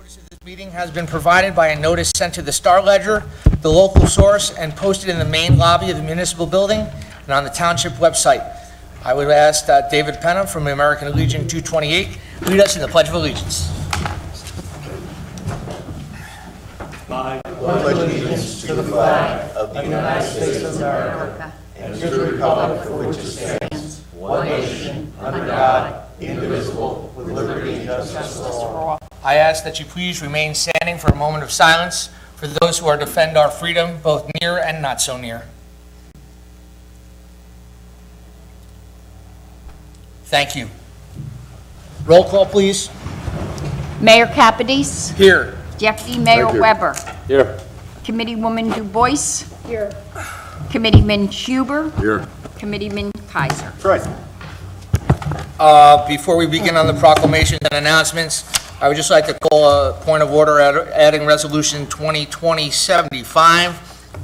Notice of this meeting has been provided by a notice sent to the Star Ledger, the local source, and posted in the main lobby of the municipal building and on the Township website. I would ask David Penna from the American Legion 228 lead us in the Pledge of Allegiance. I pledge allegiance to the flag of the United States of America and to the republic for which it stands, one nation, under God, indivisible, with liberty and justice for all. I ask that you please remain standing for a moment of silence for those who are to defend our freedom, both near and not so near. Thank you. Roll call, please. Mayor Capides. Here. Deputy Mayor Weber. Here. Committeewoman Du Bois. Here. Committeeman Huber. Here. Committeeman Kaiser. Right. Before we begin on the proclamations and announcements, I would just like to call a point of order adding Resolution 2020-75,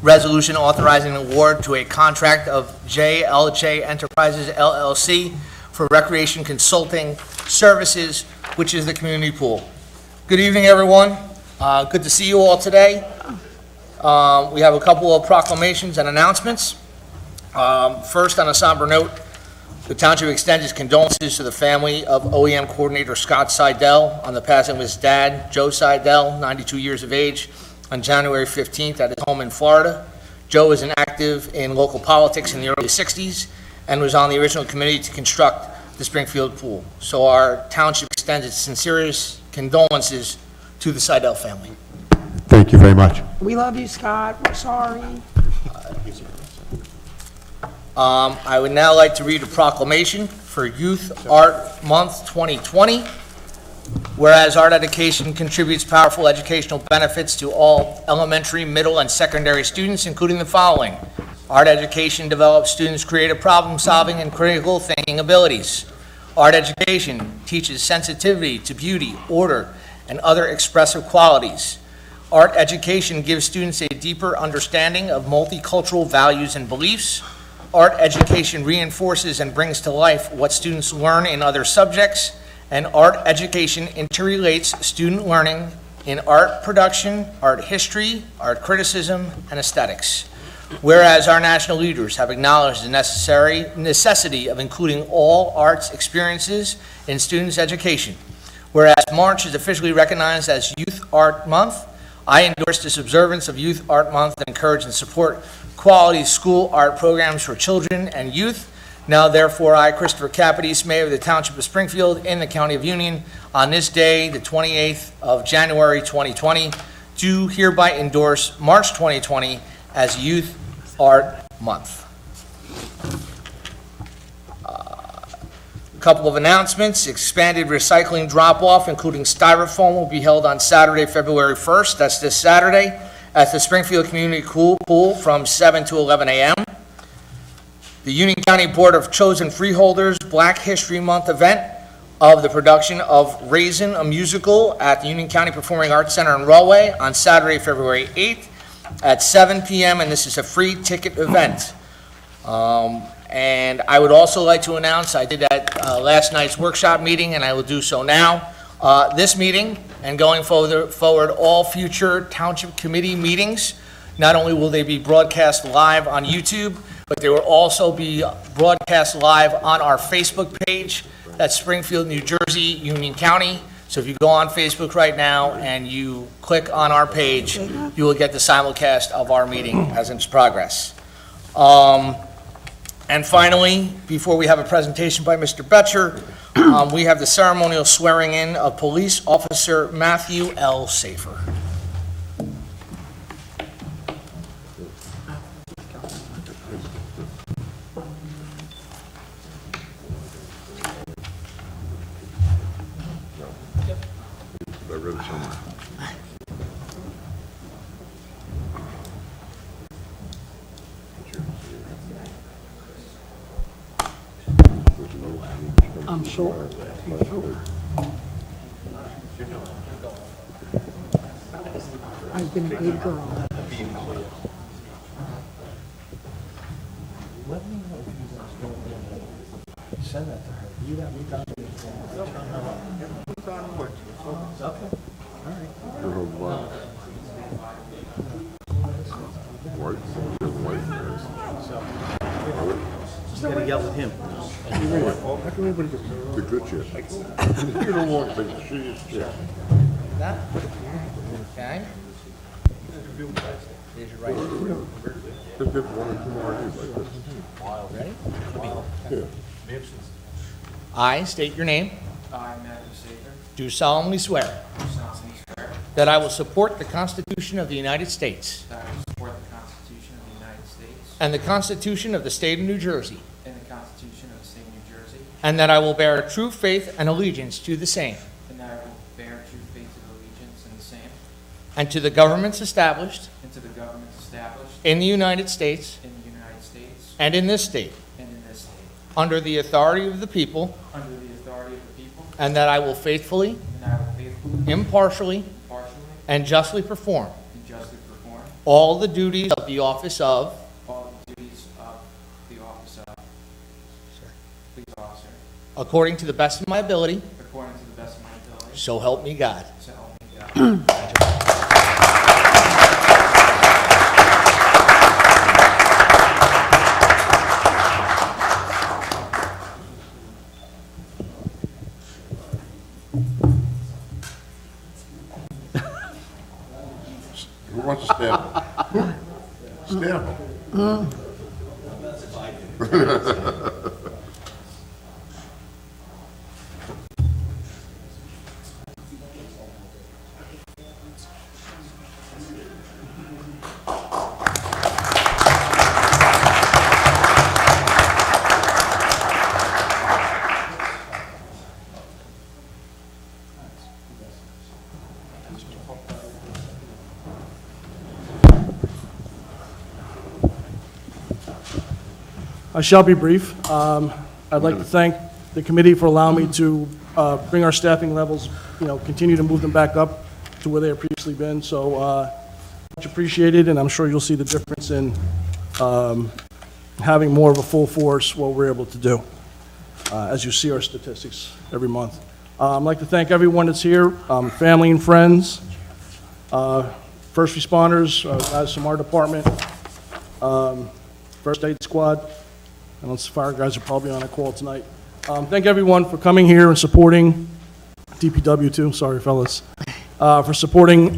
resolution authorizing an award to a contract of JLJ Enterprises LLC for recreation consulting services, which is the community pool. Good evening, everyone. Good to see you all today. We have a couple of proclamations and announcements. First, on a somber note, the Township extends its condolences to the family of OEM coordinator Scott Seidel on the passing of his dad, Joe Seidel, 92 years of age, on January 15th at his home in Florida. Joe was active in local politics in the early 60s and was on the original committee to construct the Springfield pool. So our Township extends its sincerest condolences to the Seidel family. Thank you very much. We love you, Scott. We're sorry. I would now like to read a proclamation for Youth Art Month 2020. Whereas art education contributes powerful educational benefits to all elementary, middle, and secondary students, including the following. Art education develops students' creative problem-solving and critical thinking abilities. Art education teaches sensitivity to beauty, order, and other expressive qualities. Art education gives students a deeper understanding of multicultural values and beliefs. Art education reinforces and brings to life what students learn in other subjects, and art education interrelates student learning in art production, art history, art criticism, and aesthetics. Whereas our national leaders have acknowledged the necessity of including all arts experiences in students' education. Whereas March is officially recognized as Youth Art Month, I endorse this observance of Youth Art Month and encourage and support quality school art programs for children and youth. Now, therefore, I, Christopher Capides, Mayor of the Township of Springfield in the County of Union, on this day, the 28th of January 2020, do hereby endorse March 2020 as Youth Art Month. A couple of announcements. Expanded recycling drop-off, including styrofoam, will be held on Saturday, February 1st. That's this Saturday at the Springfield Community Pool from 7 to 11 a.m. The Union County Board of Chosen Freeholders Black History Month event of the production of Raisin, a musical at the Union County Performing Arts Center in Rahway on Saturday, February 8th at 7 p.m., and this is a free ticket event. And I would also like to announce, I did at last night's workshop meeting, and I will do so now. This meeting, and going forward, all future Township Committee meetings, not only will they be broadcast live on YouTube, but they will also be broadcast live on our Facebook page. That's Springfield, New Jersey, Union County. So if you go on Facebook right now and you click on our page, you will get the simulcast of our meeting as in its progress. And finally, before we have a presentation by Mr. Betcher, we have the ceremonial swearing in of Police Officer Matthew L. Safer. I'm sure. I've been a good girl. Let me know if you guys don't want to send that to her. You got me done. Okay. Just gotta yell at him. How can everybody get the good shit? You don't want the shittiest shit. That? Okay. Raise your right hand. Just get one or two more of these like this. Ready? I state your name. I, Matthew Saker, Do solemnly swear do solemnly swear that I will support the Constitution of the United States that I will support the Constitution of the United States and the Constitution of the State of New Jersey, and the Constitution of the State of New Jersey, and that I will bear true faith and allegiance to the same and that I will bear true faith and allegiance in the same, and to the governments established and to the governments established in the United States in the United States and in this state, and in this state, under the authority of the people, under the authority of the people, and that I will faithfully, and that I will faithfully, impartially, impartially, and justly perform and justly perform all the duties of the office of all the duties of the office of police officer, according to the best of my ability, according to the best of my ability, so help me God. so help me God. Who wants to stamp him? Stamp him. I shall be brief. I'd like to thank the committee for allowing me to bring our staffing levels, continue to move them back up to where they have previously been. So much appreciated, and I'm sure you'll see the difference in having more of a full force, what we're able to do, as you see our statistics every month. I'd like to thank everyone that's here, family and friends, first responders, guys from our department, first aid squad. I know the fire guys are probably on a call tonight. Thank everyone for coming here and supporting DPW too, sorry fellas, for supporting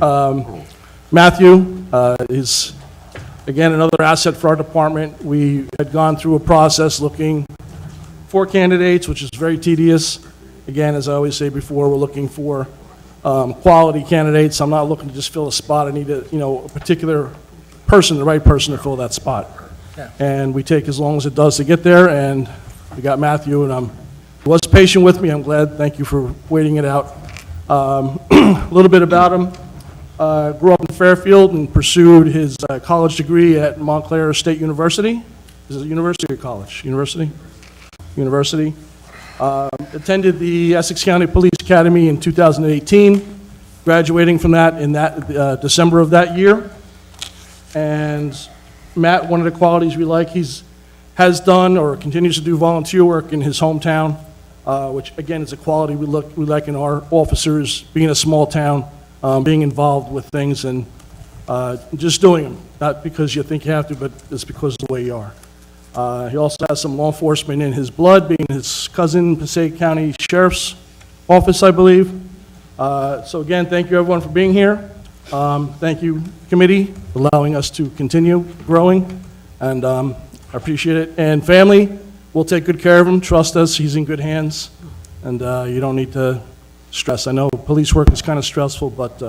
Matthew. Is, again, another asset for our department. We had gone through a process looking for candidates, which is very tedious. Again, as I always say before, we're looking for quality candidates. I'm not looking to just fill a spot. I need a particular person, the right person to fill that spot. And we take as long as it does to get there, and we got Matthew, and he was patient with me. I'm glad. Thank you for waiting it out. A little bit about him. Grew up in Fairfield and pursued his college degree at Montclair State University. Is it university or college? University? University. Attended the Essex County Police Academy in 2018, graduating from that in December of that year. And Matt, one of the qualities we like, has done or continues to do volunteer work in his hometown, which again is a quality we like in our officers, being a small town, being involved with things and just doing them, not because you think you have to, but it's because of the way you are. He also has some law enforcement in his blood, being his cousin, Passaic County Sheriff's Office, I believe. So again, thank you everyone for being here. Thank you, committee, for allowing us to continue growing, and I appreciate it. And family, we'll take good care of him. Trust us, he's in good hands, and you don't need to stress. I know police work is kind of stressful, but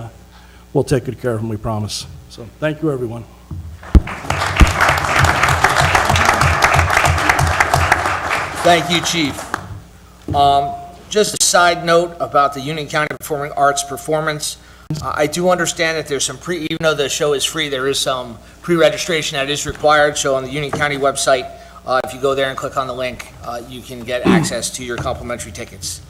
we'll take good care of him, we promise. So thank you, everyone. Thank you, Chief. Just a side note about the Union County Performing Arts performance. I do understand that there's some even though the show is free, there is some pre-registration that is required. So on the Union County website, if you go there and click on the link, you can get access to your complimentary tickets.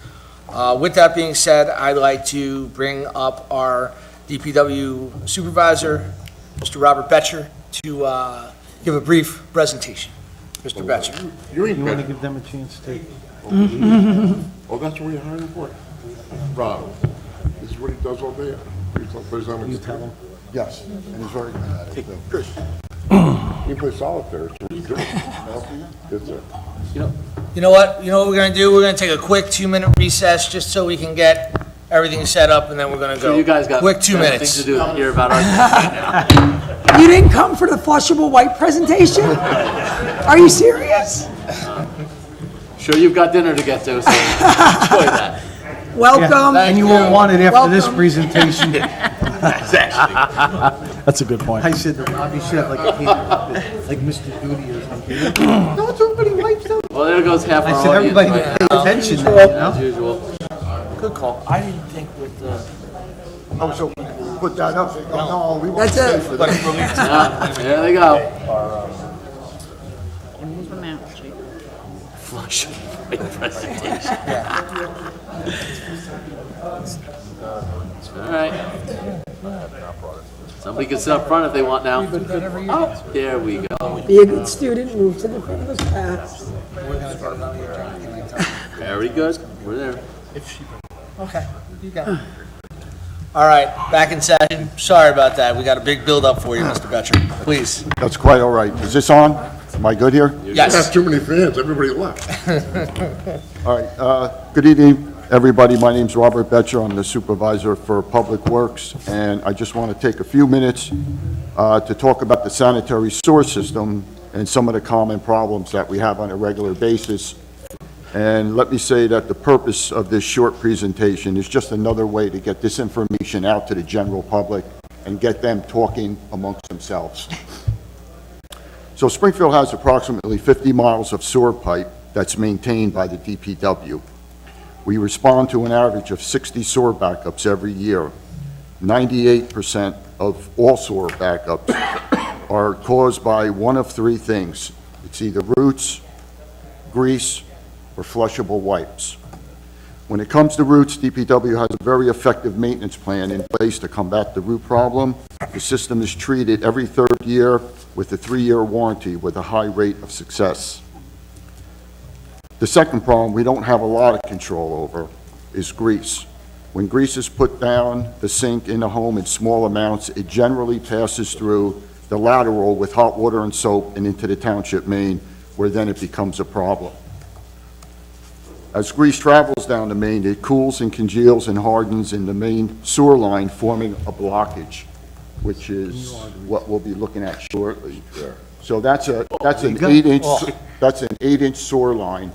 With that being said, I'd like to bring up our DPW supervisor, Mr. Robert Betcher, to give a brief presentation. Mr. Betcher. You ain't You want to better. give them a chance to? Oh, that's what you're hiring for? Rob, this is what he does all day? You tell him. Yes, and he's very good at it. too. Chris. You play solitaire, it's pretty good. Good, sir. You know what we're gonna do? We're gonna take a quick 2-minute recess, just so we can get everything set up, and then we're gonna go. You guys got Quick 2 better minutes. things to do than hear about our. You didn't come for the flushable white presentation? Are you serious? Sure, you've got dinner to get to, so enjoy that. Welcome. And you won't want it after this Welcome. presentation. That's a good point. I said that Robbie should have like a hand, like Mr. Duty or something. No, it's everybody wipes out. Well, there goes half our I said audience. everybody right pay now, attention now, you As know? usual. Good call. I didn't think with the. Oh, so put that up. No, we want That's to it. stay for that. Yeah, there they go. Flush presentation. All right. Somebody can sit up front if they want now. Oh, there we go. Be a good student, move to the front of the class. Very good. We're there. Okay, you got it. All right, back in session. Sorry about that. We got a big build-up for you, Mr. Betcher. Please. That's quite all right. Is this on? Am I good here? Yes. Too many fans, everybody left. All right, good evening, everybody. My name's Robert Betcher. I'm the supervisor for Public Works, and I just want to take a few minutes to talk about the sanitary sewer system and some of the common problems that we have on a regular basis. And let me say that the purpose of this short presentation is just another way to get this information out to the general public and get them talking amongst themselves. So Springfield has approximately 50 miles of sewer pipe that's maintained by the DPW. We respond to an average of 60 sewer backups every year. 98% of all sewer backups are caused by one of three things. It's either roots, grease, or flushable wipes. When it comes to roots, DPW has a very effective maintenance plan in place to combat the root problem. The system is treated every third year with a 3-year warranty with a high rate of success. The second problem we don't have a lot of control over is grease. When grease is put down the sink in the home in small amounts, it generally passes through the lateral with hot water and soap and into the township main, where then it becomes a problem. As grease travels down the main, it cools and congeals and hardens in the main sewer line, forming a blockage, which is what we'll be looking at shortly. So that's an 8-inch sewer line.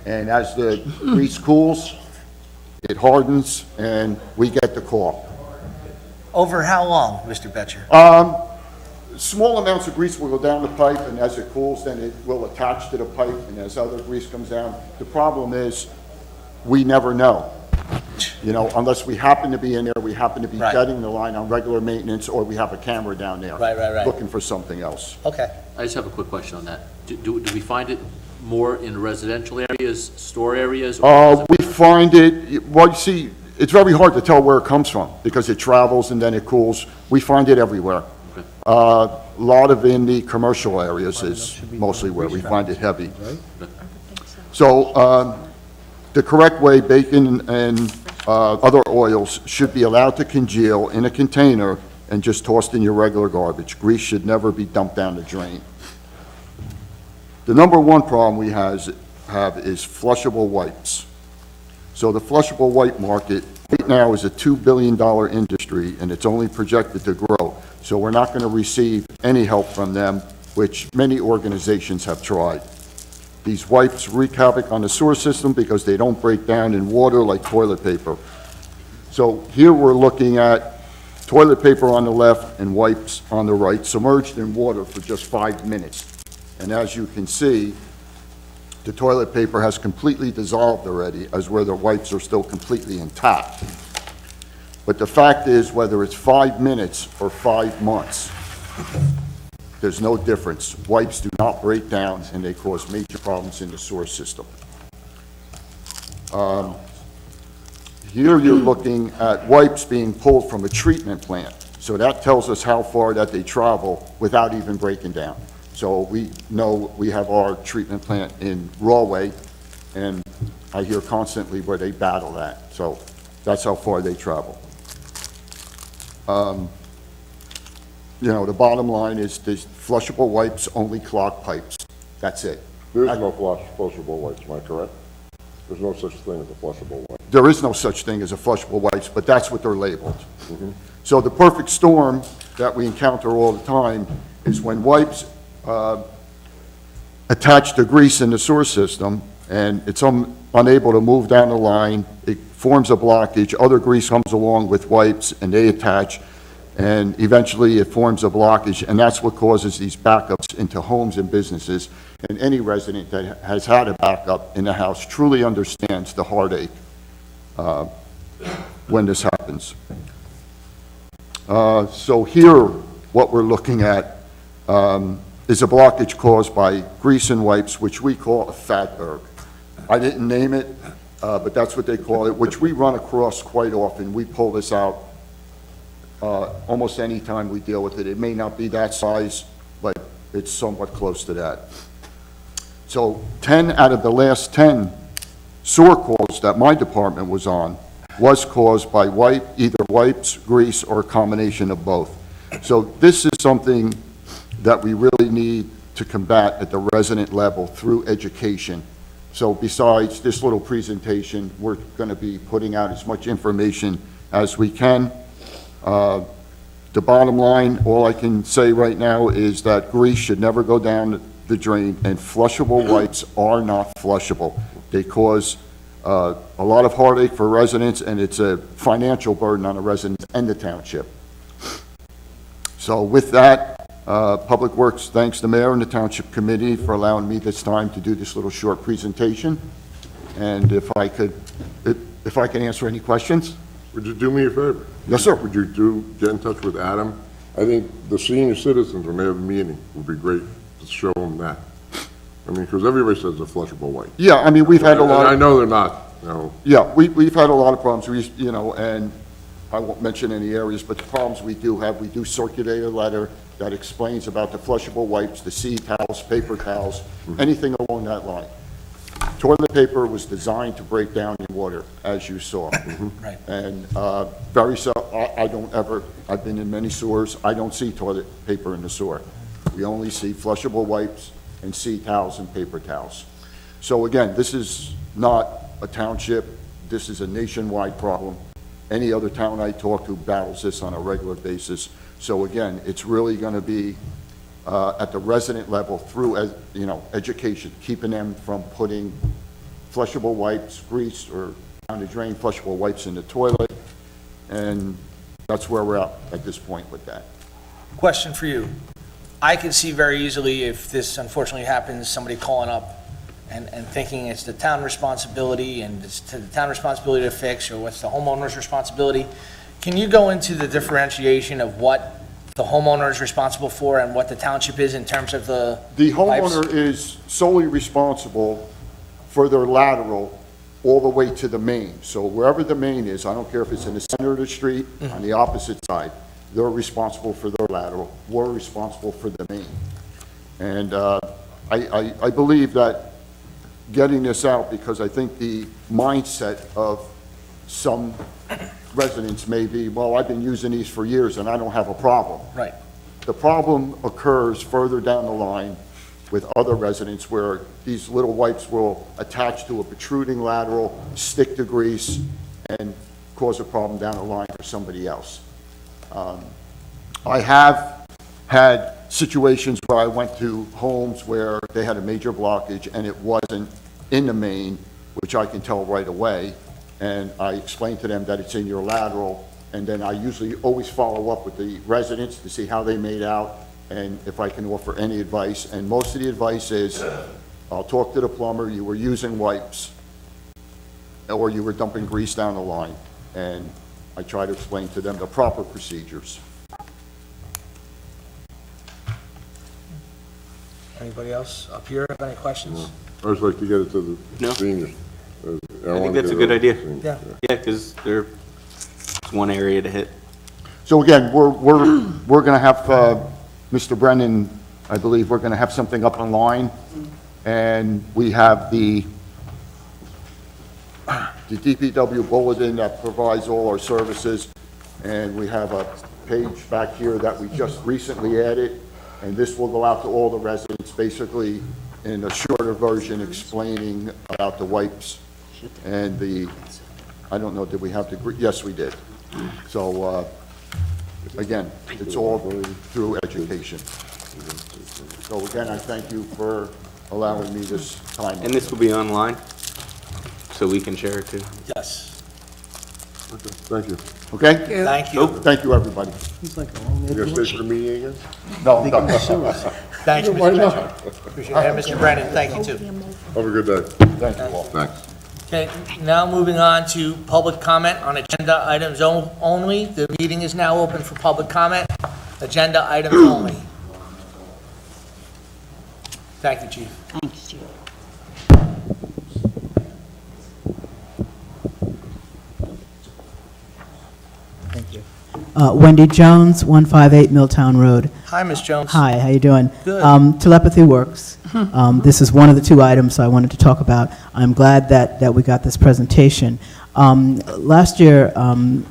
And as the grease cools, it hardens, and we get the call. Over how long, Mr. Betcher? Small amounts of grease will go down the pipe, and as it cools, then it will attach to the pipe, and as other grease comes down. The problem is, we never know. You know, unless we happen to be in there, we happen to be Right. jetting the line on regular maintenance, or we have a camera down there. Right. Looking for something else. Okay. I just have a quick question on that. Do we find it more in residential areas, store areas? or We find it, well, you see, it's very hard to tell where it comes from, because it travels and then it cools. We find it everywhere. A lot of in the commercial areas is mostly where we find it heavy. So, the correct way, bacon and other oils should be allowed to congeal in a container and just tossed in your regular garbage. Grease should never be dumped down the drain. The number one problem we have is flushable wipes. So the flushable wipe market right now is a $2 billion industry, and it's only projected to grow. So we're not going to receive any help from them, which many organizations have tried. These wipes wreak havoc on the sewer system because they don't break down in water like toilet paper. So here we're looking at toilet paper on the left and wipes on the right, submerged in water for just 5 minutes. And as you can see, the toilet paper has completely dissolved already, as where the wipes are still completely intact. But the fact is, whether it's 5 minutes or 5 months, there's no difference. Wipes do not break down, and they cause major problems in the sewer system. Here you're looking at wipes being pulled from a treatment plant. So that tells us how far that they travel without even breaking down. So we know we have our treatment plant in Rawway, and I hear constantly where they battle that. So that's how far they travel. You know, the bottom line is these flushable wipes only clog pipes. That's it. There is no flushable wipes, am I correct? There's no such thing as a flushable wipe. There is no such thing as a flushable wipes, but that's what they're labeled. So the perfect storm that we encounter all the time is when wipes attach to grease in the sewer system, and it's unable to move down the line, it forms a blockage, other grease comes along with wipes, and they attach, and eventually it forms a blockage, and that's what causes these backups into homes and businesses. And any resident that has had a backup in the house truly understands the heartache when this happens. So here, what we're looking at is a blockage caused by grease and wipes, which we call a fatberg. I didn't name it, but that's what they call it, which we run across quite often. We pull this out almost any time we deal with it. It may not be that size, but it's somewhat close to that. So 10 out of the last 10 sewer calls that my department was on was caused by either wipes, grease, or a combination of both. So this is something that we really need to combat at the resident level through education. So besides this little presentation, we're going to be putting out as much information as we can. The bottom line, all I can say right now is that grease should never go down the drain, and flushable wipes are not flushable. They cause a lot of heartache for residents, and it's a financial burden on the residents and the township. So with that, Public Works thanks the mayor and the township committee for allowing me this time to do this little short presentation. And if I can answer any questions? Would you do me a favor? Yes, sir. Would you get in touch with Adam? I think the senior citizens, when they have a meeting, would be great to show them that. I mean, because everybody says a flushable wipe. Yeah, I mean, we've had a lot And I of, know they're not, you know. yeah, we've had a lot of problems, and I won't mention any areas, but the problems we do circulate a letter that explains about the flushable wipes, the sea towels, paper towels, anything along that line. Toilet paper was designed to break down in water, as you saw. Right. And I've been in many sewers, I don't see toilet paper in the sewer. We only see flushable wipes and sea towels and paper towels. So again, this is not a township, this is a nationwide problem. Any other town I talk to battles this on a regular basis. So again, it's really gonna be at the resident level through, education, keeping them from putting flushable wipes, grease, or down the drain, flushable wipes in the toilet. And that's where we're at this point with that. Question for you. I can see very easily if this unfortunately happens, somebody calling up and thinking it's the town responsibility and it's to the town responsibility to fix, or what's the homeowner's responsibility. Can you go into the differentiation of what the homeowner is responsible for and what the township is in terms of the The pipes? homeowner is solely responsible for their lateral all the way to the main. So wherever the main is, I don't care if it's in the center of the street, on the opposite side, they're responsible for their lateral. We're responsible for the main. And I believe that getting this out, because I think the mindset of some residents may be, well, I've been using these for years and I don't have a problem. Right. The problem occurs further down the line with other residents where these little wipes will attach to a protruding lateral, stick to grease, and cause a problem down the line for somebody else. I have had situations where I went to homes where they had a major blockage and it wasn't in the main, which I can tell right away, and I explained to them that it's in your lateral, and then I usually always follow up with the residents to see how they made out and if I can offer any advice. And most of the advice is, I'll talk to the plumber, you were using wipes, or you were dumping grease down the line, and I try to explain to them the proper procedures. Anybody else up here have any questions? I just like to get it to the No. seniors. I think that's a good idea. Yeah. Yeah, because there's one area to hit. So again, we're gonna have, Mr. Brennan, I believe we're gonna have something up online, and we have the DPW bulletin that provides all our services, and we have page back here that we just recently added, and this will go out to all the residents, basically in a shorter version explaining about the wipes and the, I don't know, did we have to, yes, we did. So, again, it's all through education. So again, I thank you for allowing me this time. And this will be online, so we can share it too? Yes. Okay, thank you. Okay? Thank you. Thank you, everybody. He's like a long You gonna stay for the meeting again? No, I'm done. Thanks, Mr. Mitchell. Appreciate it. And Mr. Brennan, thank you, too. Have a good day. Thank you all. Thanks. Okay, now moving on to public comment on agenda items only. The meeting is now open for public comment, agenda items only. Thank you, Chief. Thanks, Chief. Thank you. Wendy Jones, 158 Milltown Road. Hi, Ms. Jones. Hi, how you doing? Good. Telepathy works. This is one of the two items I wanted to talk about. I'm glad that we got this presentation. Last year, on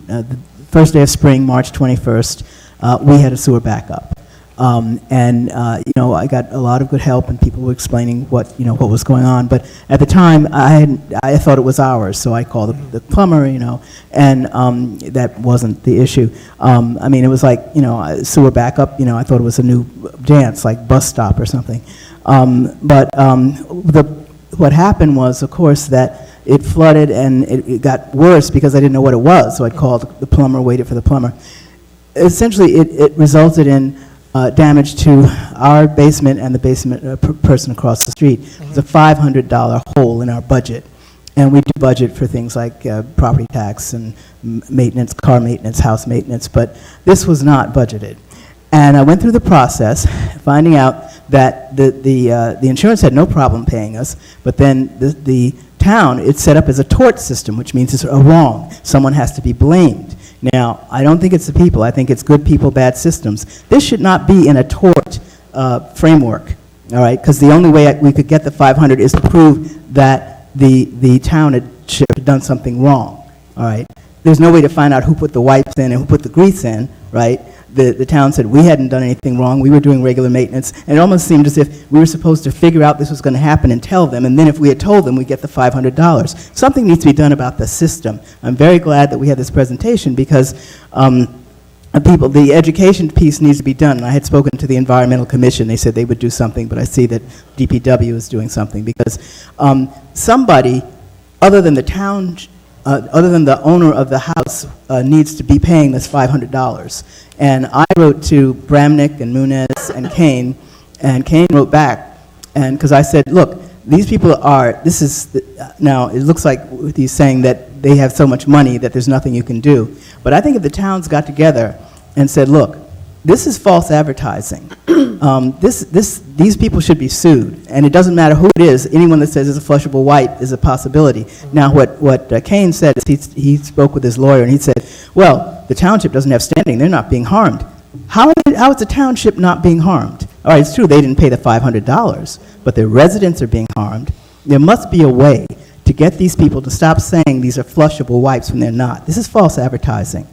the first day of spring, March 21st, we had a sewer backup. I got a lot of good help, and people were explaining what was going on. But at the time, I thought it was ours, so I called the plumber, and that wasn't the issue. It was like, sewer backup, I thought it was a new dance, like bus stop or something. What happened was, of course, that it flooded, and it got worse because I didn't know what it was, so I called the plumber, waited for the plumber. Essentially, it resulted in damage to our basement and the basement person across the street. It was a $500 hole in our budget. And we do budget for things like property tax and maintenance, car maintenance, house maintenance, but this was not budgeted. And I went through the process, finding out that the insurance had no problem paying us, but then the town, it's set up as a tort system, which means it's a wrong. Someone has to be blamed. Now, I don't think it's the people. I think it's good people, bad systems. This should not be in a tort framework, all right? Because the only way we could get the 500 is to prove that the town had done something wrong, all right? There's no way to find out who put the wipes in and who put the grease in, right? The town said we hadn't done anything wrong, we were doing regular maintenance, and it almost seemed as if we were supposed to figure out this was going to happen and tell them, and then if we had told them, we'd get the $500. Something needs to be done about the system. I'm very glad that we had this presentation because the education piece needs to be done. And I had spoken to the Environmental Commission, they said they would do something, but I see that DPW is doing something because somebody other than the town, other than the owner of the house, needs to be paying this $500. And I wrote to Bramnick and Munez and Kane wrote back, and because I said, look, these people are, now it looks like he's saying that they have so much money that there's nothing you can do. But I think if the towns got together and said, look, this is false advertising. These people should be sued, and it doesn't matter who it is. Anyone that says it's a flushable wipe is a possibility. Now, what Kane said is he spoke with his lawyer, and he said, well, the township doesn't have standing. They're not being harmed. How is the township not being harmed? All right, it's true they didn't pay the $500, but their residents are being harmed. There must be a way to get these people to stop saying these are flushable wipes when they're not. This is false advertising.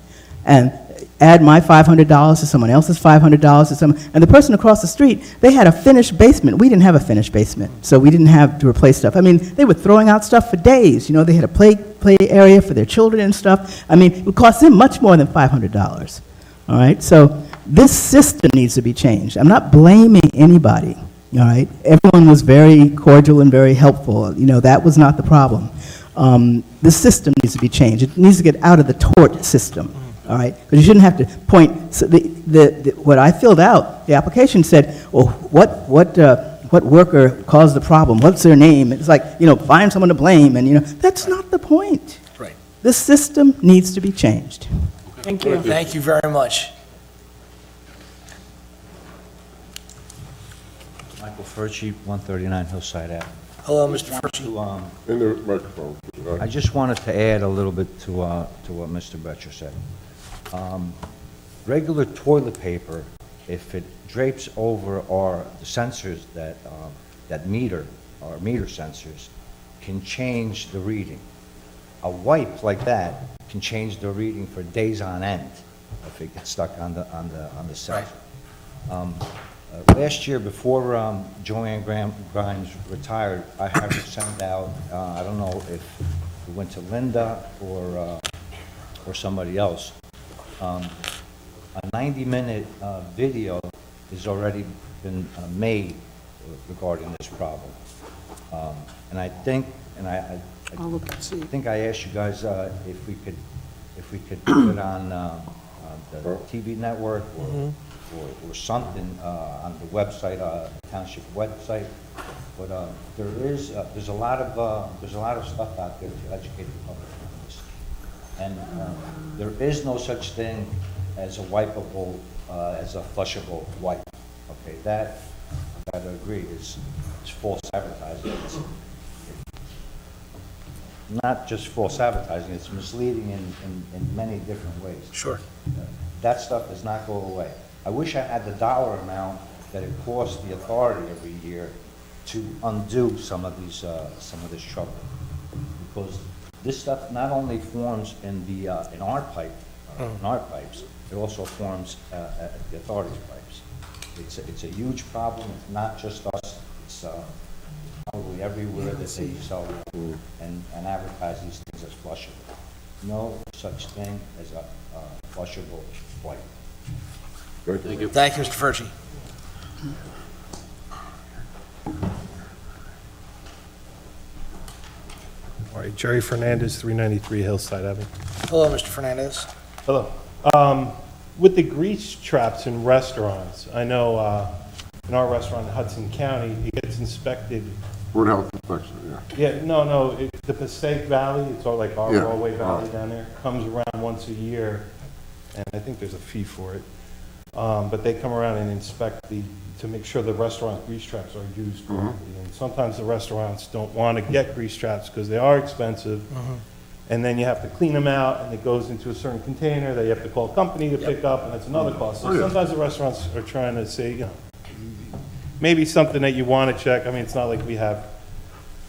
And add my $500 to someone else's $500 to someone, and the person across the street, they had a finished basement. We didn't have a finished basement, so we didn't have to replace stuff. They were throwing out stuff for days. They had a play area for their children and stuff. It would cost them much more than $500. All right, so this system needs to be changed. I'm not blaming anybody. All right, everyone was very cordial and very helpful. That was not the problem. The system needs to be changed. It needs to get out of the tort system. All right, because you shouldn't have to point. So what I filled out, the application said, well, what worker caused the problem? What's their name? It's like, find someone to blame, and that's not the point. Right. The system needs to be changed. Thank you. Thank you very much. Michael Furchi, 139 Hillside Ave. Hello, Mr. Furchi. In the microphone. I just wanted to add a little bit to what Mr. Betcher said. Regular toilet paper, if it drapes over the sensors that meter, or meter sensors, can change the reading. A wipe like that can change the reading for days on end. if it gets stuck on the sensor. Last year, before Joanne Grimes retired, I had her send out, I don't know if it went to Linda or somebody else, a 90-minute video has already been made regarding this problem. And I think, I think I asked you guys if we could put it on the TV network or something on the website, Township website. But there's a lot of stuff out there to educate the public on this. And there is no such thing as a wipeable, as a flushable wipe. Okay, that I gotta agree is false advertising. It's not just false advertising, it's misleading in many different ways. Sure. That stuff does not go away. I wish I had the dollar amount that it costs the authority every year to undo some of this trouble. Because this stuff not only forms in our pipes, it also forms at the authority's pipes. It's a huge problem. It's not just us. It's probably everywhere that they sell and advertise these things as flushable. No such thing as a flushable wipe. Thank you. Thank you, Mr. Furchi. All right, Jerry Fernandez, 393 Hillside Avenue. Hello, Mr. Fernandez. Hello. With the grease traps in restaurants, I know in our restaurant in Hudson County, it gets inspected. Board of Health inspection, yeah. Yeah, no, the Passaic Valley, it's all like our Yeah. Broadway Valley down there, comes around once a year, and I think there's a fee for it. But they come around and inspect to make sure the restaurant grease traps are used correctly. And sometimes the restaurants don't want to get grease traps because they are expensive. And then you have to clean them out, and it goes into a certain container that you have to call a company to pick up, and that's another cost. So sometimes the restaurants are trying to say, you know, maybe something that you want to check. I mean, it's not like we have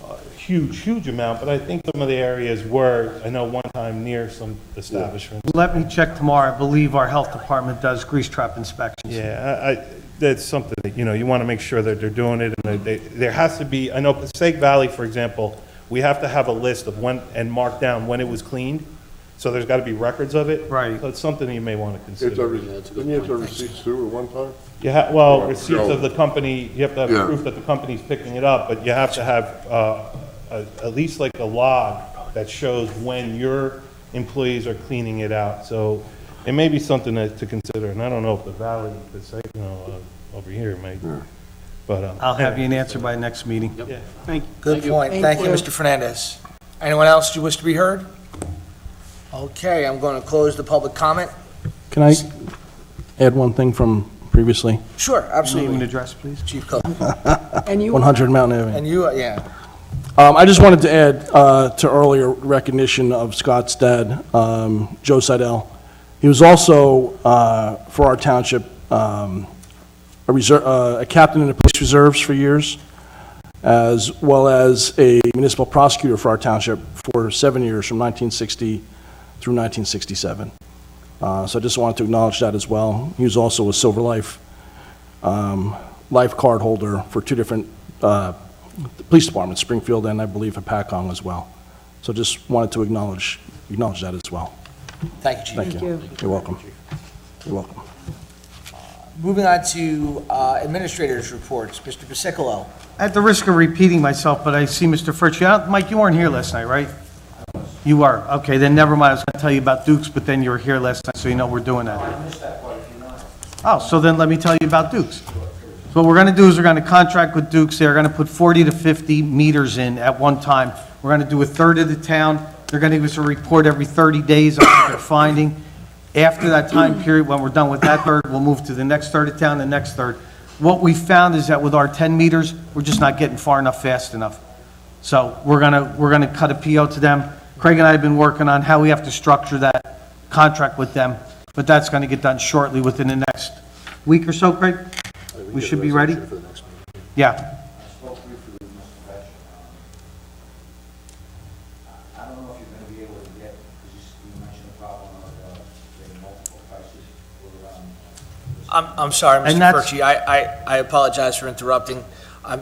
a huge amount, but I think some of the areas were, I know one time near some establishments. Let me check tomorrow. I believe our health department does grease trap inspections. Yeah, that's something that, you know, you want to make sure that they're doing it, and there has to be, I know Passaic Valley, for example, we have to have a list of when, and mark down when it was cleaned, so there's got to be records of it. Right. So it's something that you may want to It's consider. didn't you have to have receipts too at one time? Well, receipts of the company, you have to have Yeah. proof that the company's picking it up, but you have to have at least like a log that shows when your employees are cleaning it out. So it may be something to consider, and I don't know if the Valley, over here might, but. I'll have you an answer by next meeting. Yeah. Thank you. Good point. Thank you, Mr. Fernandez. Anyone else you wish to be heard? Okay, I'm going to close the public comment. Can I add one thing from previously? Sure, Name and absolutely. address, please. Chief Cook. 100 Mountain Avenue. And you, yeah. I just wanted to add to earlier recognition of Scott's dad, Joe Seidel. He was also, for our township, a captain in the police reserves for years, as well as a municipal prosecutor for our township for 7 years, from 1960 through 1967. So I just wanted to acknowledge that as well. He was also a Silver Life life card holder for two different police departments, Springfield and I believe at Pacong as well. So just wanted to acknowledge that as well. Thank you, Chief. Thank you. You're welcome. You're welcome. Moving on to administrators' reports. Mr. Pasicolo. At the risk of repeating myself, but I see Mr. Furchi. Mike, you weren't here last night, right? You were. Okay, then never mind. I was going to tell you about Dukes, but then you were here last night, so you know we're doing that. Oh, so then let me tell you about Dukes. So what we're going to do is we're going to contract with Dukes. They're going to put 40 to 50 meters in at one time. We're going to do a third of the town. They're going to give us a report every 30 days on what they're finding. After that time period, when we're done with that third, we'll move to the next third of town, the next third. What we found is that with our 10 meters, we're just not getting far enough fast enough. So we're gonna cut a PO to them. Craig and I have been working on how we have to structure that contract with them, but that's gonna get done shortly within the next week or so, Craig? We should be ready? Yeah. I don't know if you're going to be able to get, because you mentioned the problem of getting multiple prices I'm sorry, Mr. And that's- Furchi, I apologize for interrupting.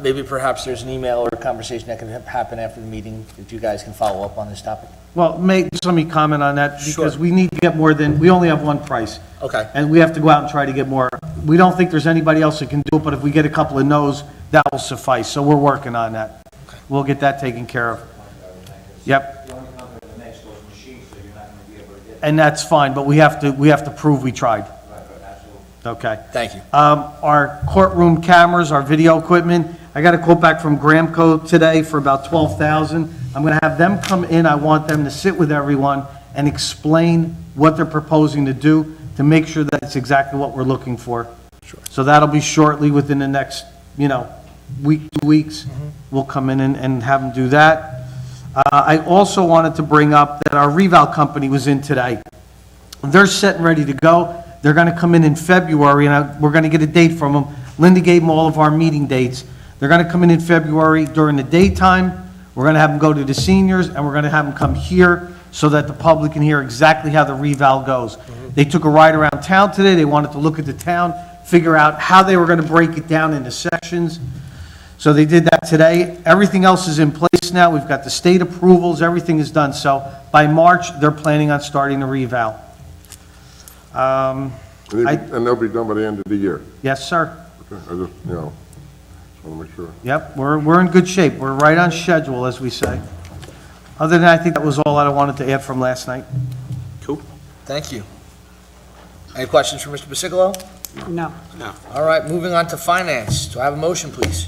Maybe perhaps there's an email or a conversation that can happen after the meeting, that you guys can follow up on this topic. Well, just let me comment on that, because Sure. we need to get more than, we only have one price. Okay. And we have to go out and try to get more. We don't think there's anybody else that can do it, but if we get a couple of no's, that will suffice. So we're working on that. We'll get that taken care of. Yep. And that's fine, but we have to prove we tried. Okay. Thank you. Our courtroom cameras, our video equipment, I got a quote back from Gramco today for about $12,000. I'm going to have them come in. I want them to sit with everyone and explain what they're proposing to do to make sure that it's exactly what we're looking for. Sure. So that'll be shortly, within the next, week, 2 weeks. We'll come in and have them do that. I also wanted to bring up that our reval company was in today. They're set and ready to go. They're going to come in February, and we're going to get a date from them. Linda gave them all of our meeting dates. They're going to come in February during the daytime. We're going to have them go to the seniors, and we're going to have them come here so that the public can hear exactly how the reval goes. They took a ride around town today. They wanted to look at the town, figure out how they were going to break it down into sections. So they did that today. Everything else is in place now. We've got the state approvals. Everything is done. So by March, they're planning on starting the reval. And they'll be done by the end of the year. Yes, sir. Okay, I just want to make sure. Yep, we're in good shape. We're right on schedule, as we say. Other than that, I think that was all that I wanted to add from last night. Cool. Thank you. Any questions for Mr. Basiglio? No. All right, moving on to finance. Do I have a motion, please?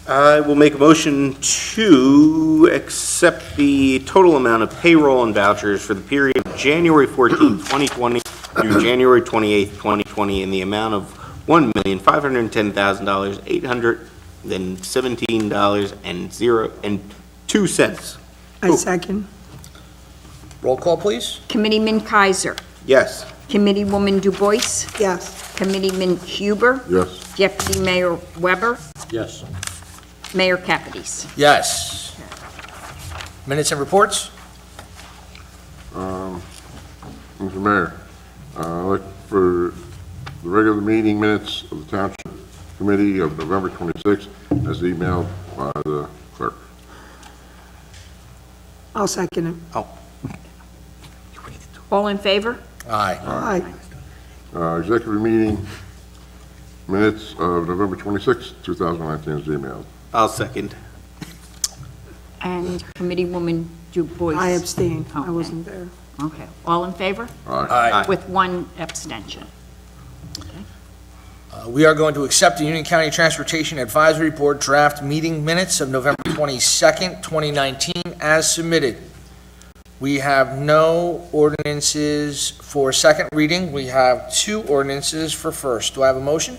I will make a motion to accept the total amount of payroll and vouchers for the period of January 14th, 2020 through January 28th, 2020 in the amount of $1,510,817.02. I second. Roll call, please. Committeeman Kaiser. Yes. Committeewoman Du Bois. Yes. Committeeman Huber. Yes. Deputy Mayor Weber. Yes. Mayor Capides. Yes. Minutes and reports? Mr. Mayor, I'd like for the regular meeting minutes of the Township Committee of November 26th as emailed by the clerk. I'll second it. All in favor? Aye. Aye. Executive meeting minutes of November 26th, 2019 is emailed. I'll second. And Committeewoman Du Bois. I abstain. I Okay. wasn't there. Okay. All in favor? Aye. With one abstention. We are going to accept the Union County Transportation Advisory Board draft meeting minutes of November 22nd, 2019, as submitted. We have no ordinances for second reading. We have 2 ordinances for first. Do I have a motion?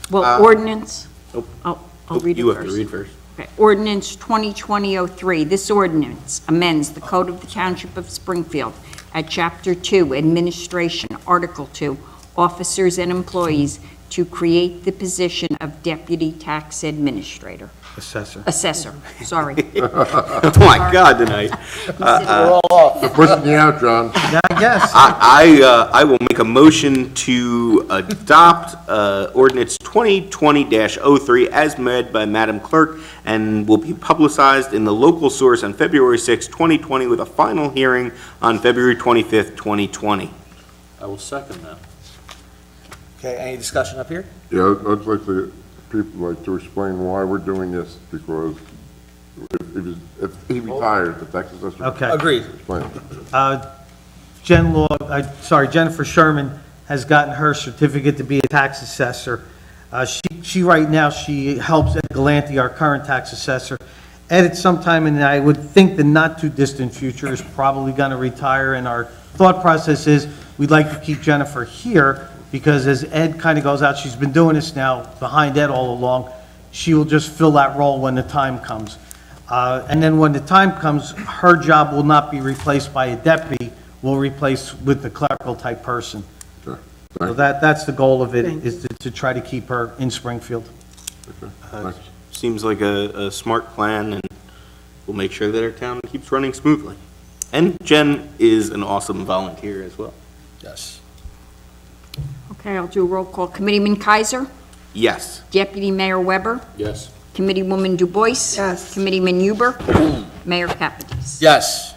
Well, ordinance. Nope. Oh, I'll read it You first. have to read first. Okay. Ordinance 2020-03. This ordinance amends the Code of the Township of Springfield at Chapter 2, Administration, Article 2, Officers and Employees, to create the position of Deputy Tax Administrator. Assessor, sorry. Oh my God, tonight. We're all off. They're pushing you out, John. Yeah, I guess. I will make a motion to adopt ordinance 2020-03 as read by Madam Clerk and will be publicized in the local source on February 6, 2020 with a final hearing on February 25th, 2020. I will second that. Okay, any discussion up here? Yeah, I'd like to explain why we're doing this, because if he retires, the tax assessor. Okay. Agreed. Explain. Jennifer Sherman has gotten her certificate to be a tax assessor. She right now, she helps Ed Galanti, our current tax assessor. Ed, at some time, and I would think the not-too-distant future, is probably going to retire, and our thought process is we'd like to keep Jennifer here, because as Ed kind of goes out, she's been doing this now behind Ed all along, she will just fill that role when the time comes. And then when the time comes, her job will not be replaced by a deputy, we'll replace with the clerical type person. Okay. So that's the goal of it, is to try to keep her in Springfield. Thanks. Seems like a smart plan, and we'll make sure that our town keeps running smoothly. And Jen is an awesome volunteer as well. Yes. Okay, I'll do a roll call. Committeeman Kaiser? Yes. Deputy Mayor Weber? Yes. Committeewoman Du Bois? Yes. Committeeman Huber? Mayor Kapides? Yes.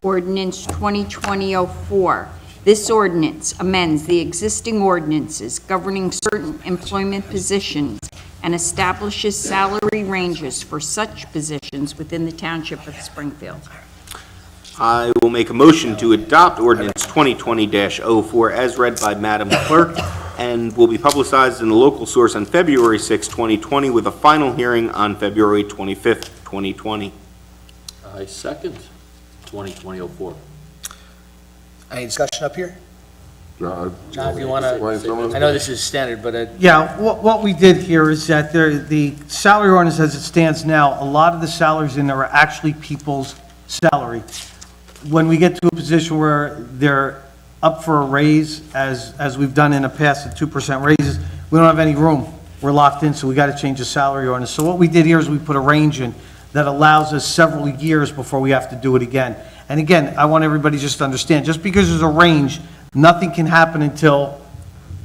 Ordinance 2020-04. This ordinance amends the existing ordinances governing certain employment positions and establishes salary ranges for such positions within the Township of Springfield. I will make a motion to adopt ordinance 2020-04 as read by Madam Clerk and will be publicized in the local source on February 6, 2020, with a final hearing on February 25th, 2020. I second 2020-04. Any discussion up here? John, John, if you want to, explain some of I know this is standard, but Yeah, what we did here is that the salary ordinance as it stands now, a lot of the salaries in there are actually people's salary. When we get to a position where they're up for a raise, as we've done in the past, at 2% raises, we don't have any room. We're locked in, so we got to change the salary ordinance. So what we did here is we put a range in that allows us several years before we have to do it again. And again, I want everybody just to understand, just because there's a range, nothing can happen until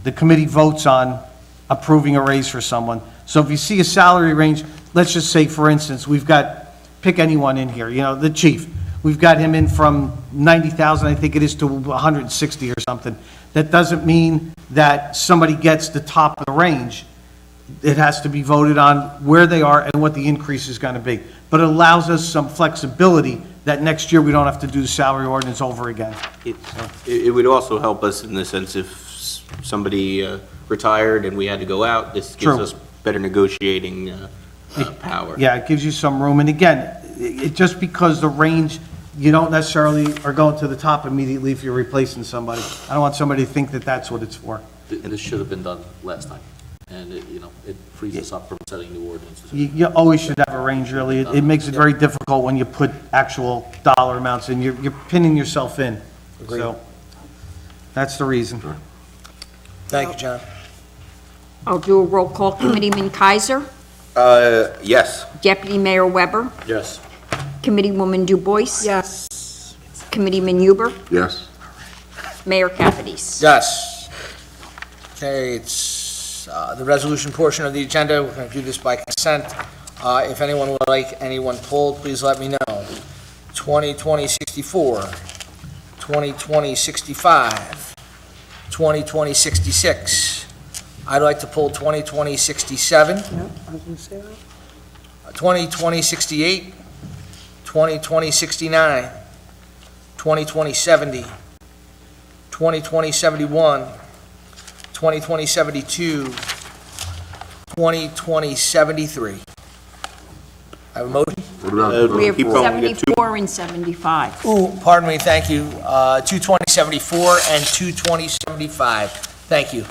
the committee votes on approving a raise for someone. So if you see a salary range, let's just say, for instance, we've got, pick anyone in here, the chief. We've got him in from 90,000, I think it is, to 160 or something. That doesn't mean that somebody gets the top of the range. It has to be voted on where they are and what the increase is going to be. But it allows us some flexibility that next year we don't have to do the salary ordinance over again. It would also help us in the sense if somebody retired and we had to go out, this gives True. us better negotiating power. Yeah, it gives you some room. And again, just because the range, you don't necessarily are going to the top immediately if you're replacing somebody. I don't want somebody to think that that's what it's for. This should have been done last time, and it frees us up from setting new ordinances. You always should have a range, really. It makes it very difficult when you put actual dollar amounts in. You're pinning yourself in. So, that's the reason. thank you, John. I'll do a roll call. Committeeman Kaiser? Yes. Deputy Mayor Weber? Yes. Committeewoman Du Bois? Yes. Committeeman Huber? Yes. Mayor Kapides? Yes. Okay, it's the resolution portion of the agenda. We're going to do this by consent. If anyone would like anyone pulled, please let me know. 2020-64, 2020-65, 2020-66. I'd like to pull 2020-67, Yep, I was going to say that. 2020-68, 2020-69, 2020-70, 2020-71, 2020-72, 2020-73. I have a motion? What about, We have Keep going, we get two. 74 and 75. Oh, pardon me, thank you. 220-74 and 220-75. Thank you.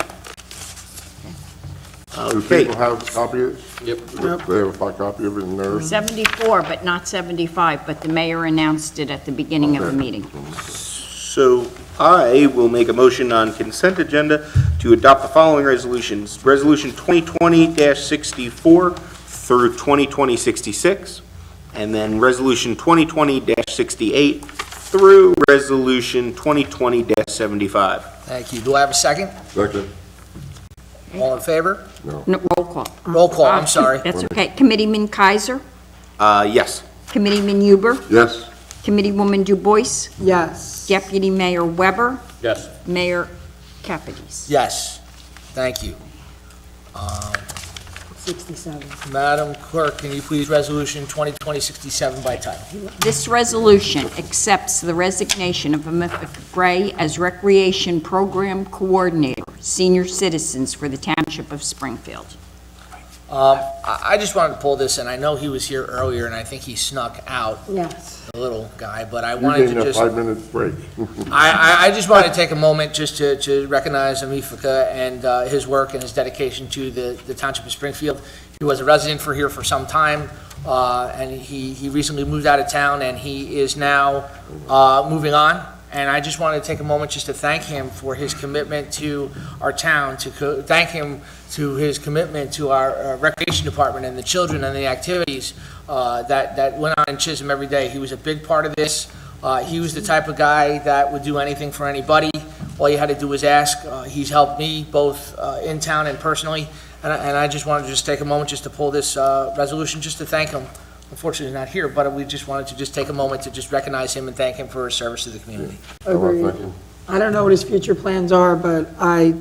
do Okay. people have a copy of this? Yep. They have a copy of it in there? 74, but not 75, but the mayor announced it at the beginning of the meeting. So I will make a motion on consent agenda to adopt the following resolutions. Resolution 2020-64 through 2020-66, and then Resolution 2020-68 through Resolution 2020-75. Thank you. Do I have a second? Second. All in favor? No, roll call. Roll call, I'm sorry. That's okay. Committeeman Kaiser? Yes. Committeeman Huber? Yes. Committeewoman Du Bois? Yes. Deputy Mayor Weber? Yes. Mayor Kapides? Yes. Thank you. 67. Madam Clerk, can you please Resolution 2020-67 by title? This resolution accepts the resignation of Amika Gray as Recreation Program Coordinator, Senior Citizens for the Township of Springfield. I just wanted to pull this, and I know he was here earlier, and I think he snuck out, Yes. the little guy, but I You wanted gave to me a just... 5-minute break. I just wanted to take a moment just to recognize Amifaka and his work and his dedication to the Township of Springfield. He was a resident here for some time, and he recently moved out of town, and he is now moving on. And I just wanted to take a moment just to thank him for his commitment to our town, thank him to his commitment to our recreation department and the children and the activities that went on in Chisholm every day. He was a big part of this. He was the type of guy that would do anything for anybody. All you had to do was ask. He's helped me both in town and personally, and I just wanted to just take a moment just to pull this resolution, just to thank him. Unfortunately, he's not here, but we just wanted to just take a moment to just recognize him and thank him for his service to the community. Agreed. I don't know what his future plans are, but I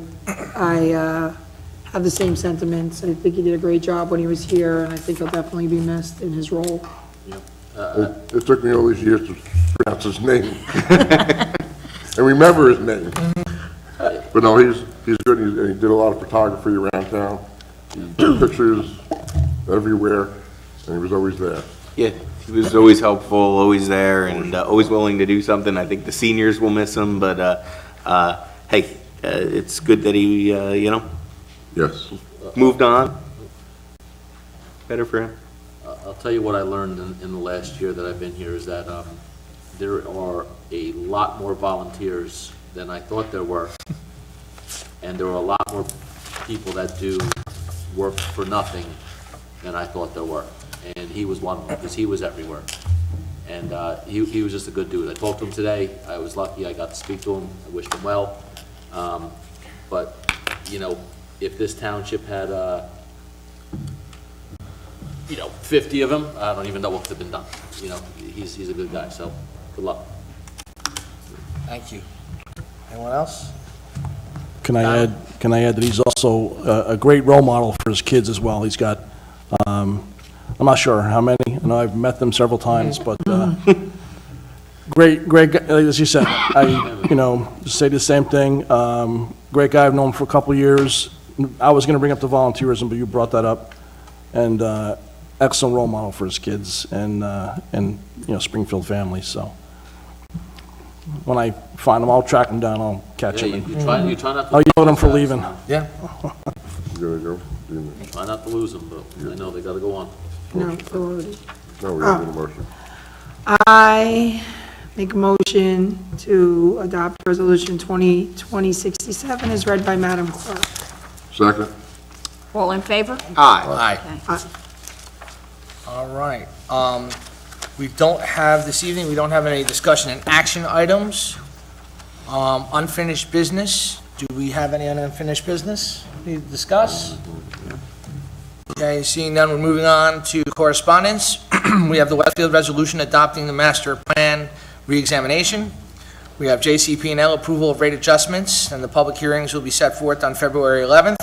have the same sentiments. I think he did a great job when he was here, and I think he'll definitely be missed in his role. It took me all these years to pronounce his name. And remember his name. But no, he's good, and he did a lot of photography around town. He took pictures everywhere, and he was always there. Yeah, he was always helpful, always there, and always willing to do something. I think the seniors will miss him, but hey, it's good that he, Yes. moved on. Better for him. I'll tell you what I learned in the last year that I've been here is that there are a lot more volunteers than I thought there were. And there are a lot more people that do work for nothing than I thought there were. And he was one of them, because he was everywhere. And he was just a good dude. I talked to him today. I was lucky I got to speak to him. I wished him well. But, if this township had, 50 of them, I don't even know what could have been done. He's a good guy, so good luck. Thank you. Anyone else? Can I add that he's also a great role model for his kids as well. He's got, I'm not sure how many, I know I've met them several times, but great guy, as you said, just say the same thing. Great guy, I've known him for a couple of years. I was going to bring up the volunteerism, but you brought that up. And excellent role model for his kids and Springfield family, so. When I find them, I'll track them down, I'll catch Yeah, them. you try not to. I'll yell at them for leaving. Yeah. You gotta go. Try not to lose them, but I know they gotta go on. No, already. No, we have a motion. I make a motion to adopt Resolution 2020-67 as read by Madam Clerk. Second? All in favor? Aye. Aye. All right. We don't have, this evening, we don't have any discussion and action items. Unfinished business. Do we have any unfinished business we need to discuss? Okay, seeing none, we're moving on to correspondence. We have the Westfield Resolution adopting the master plan reexamination. We have JCP&L approval of rate adjustments, and the public hearings will be set forth on February 11th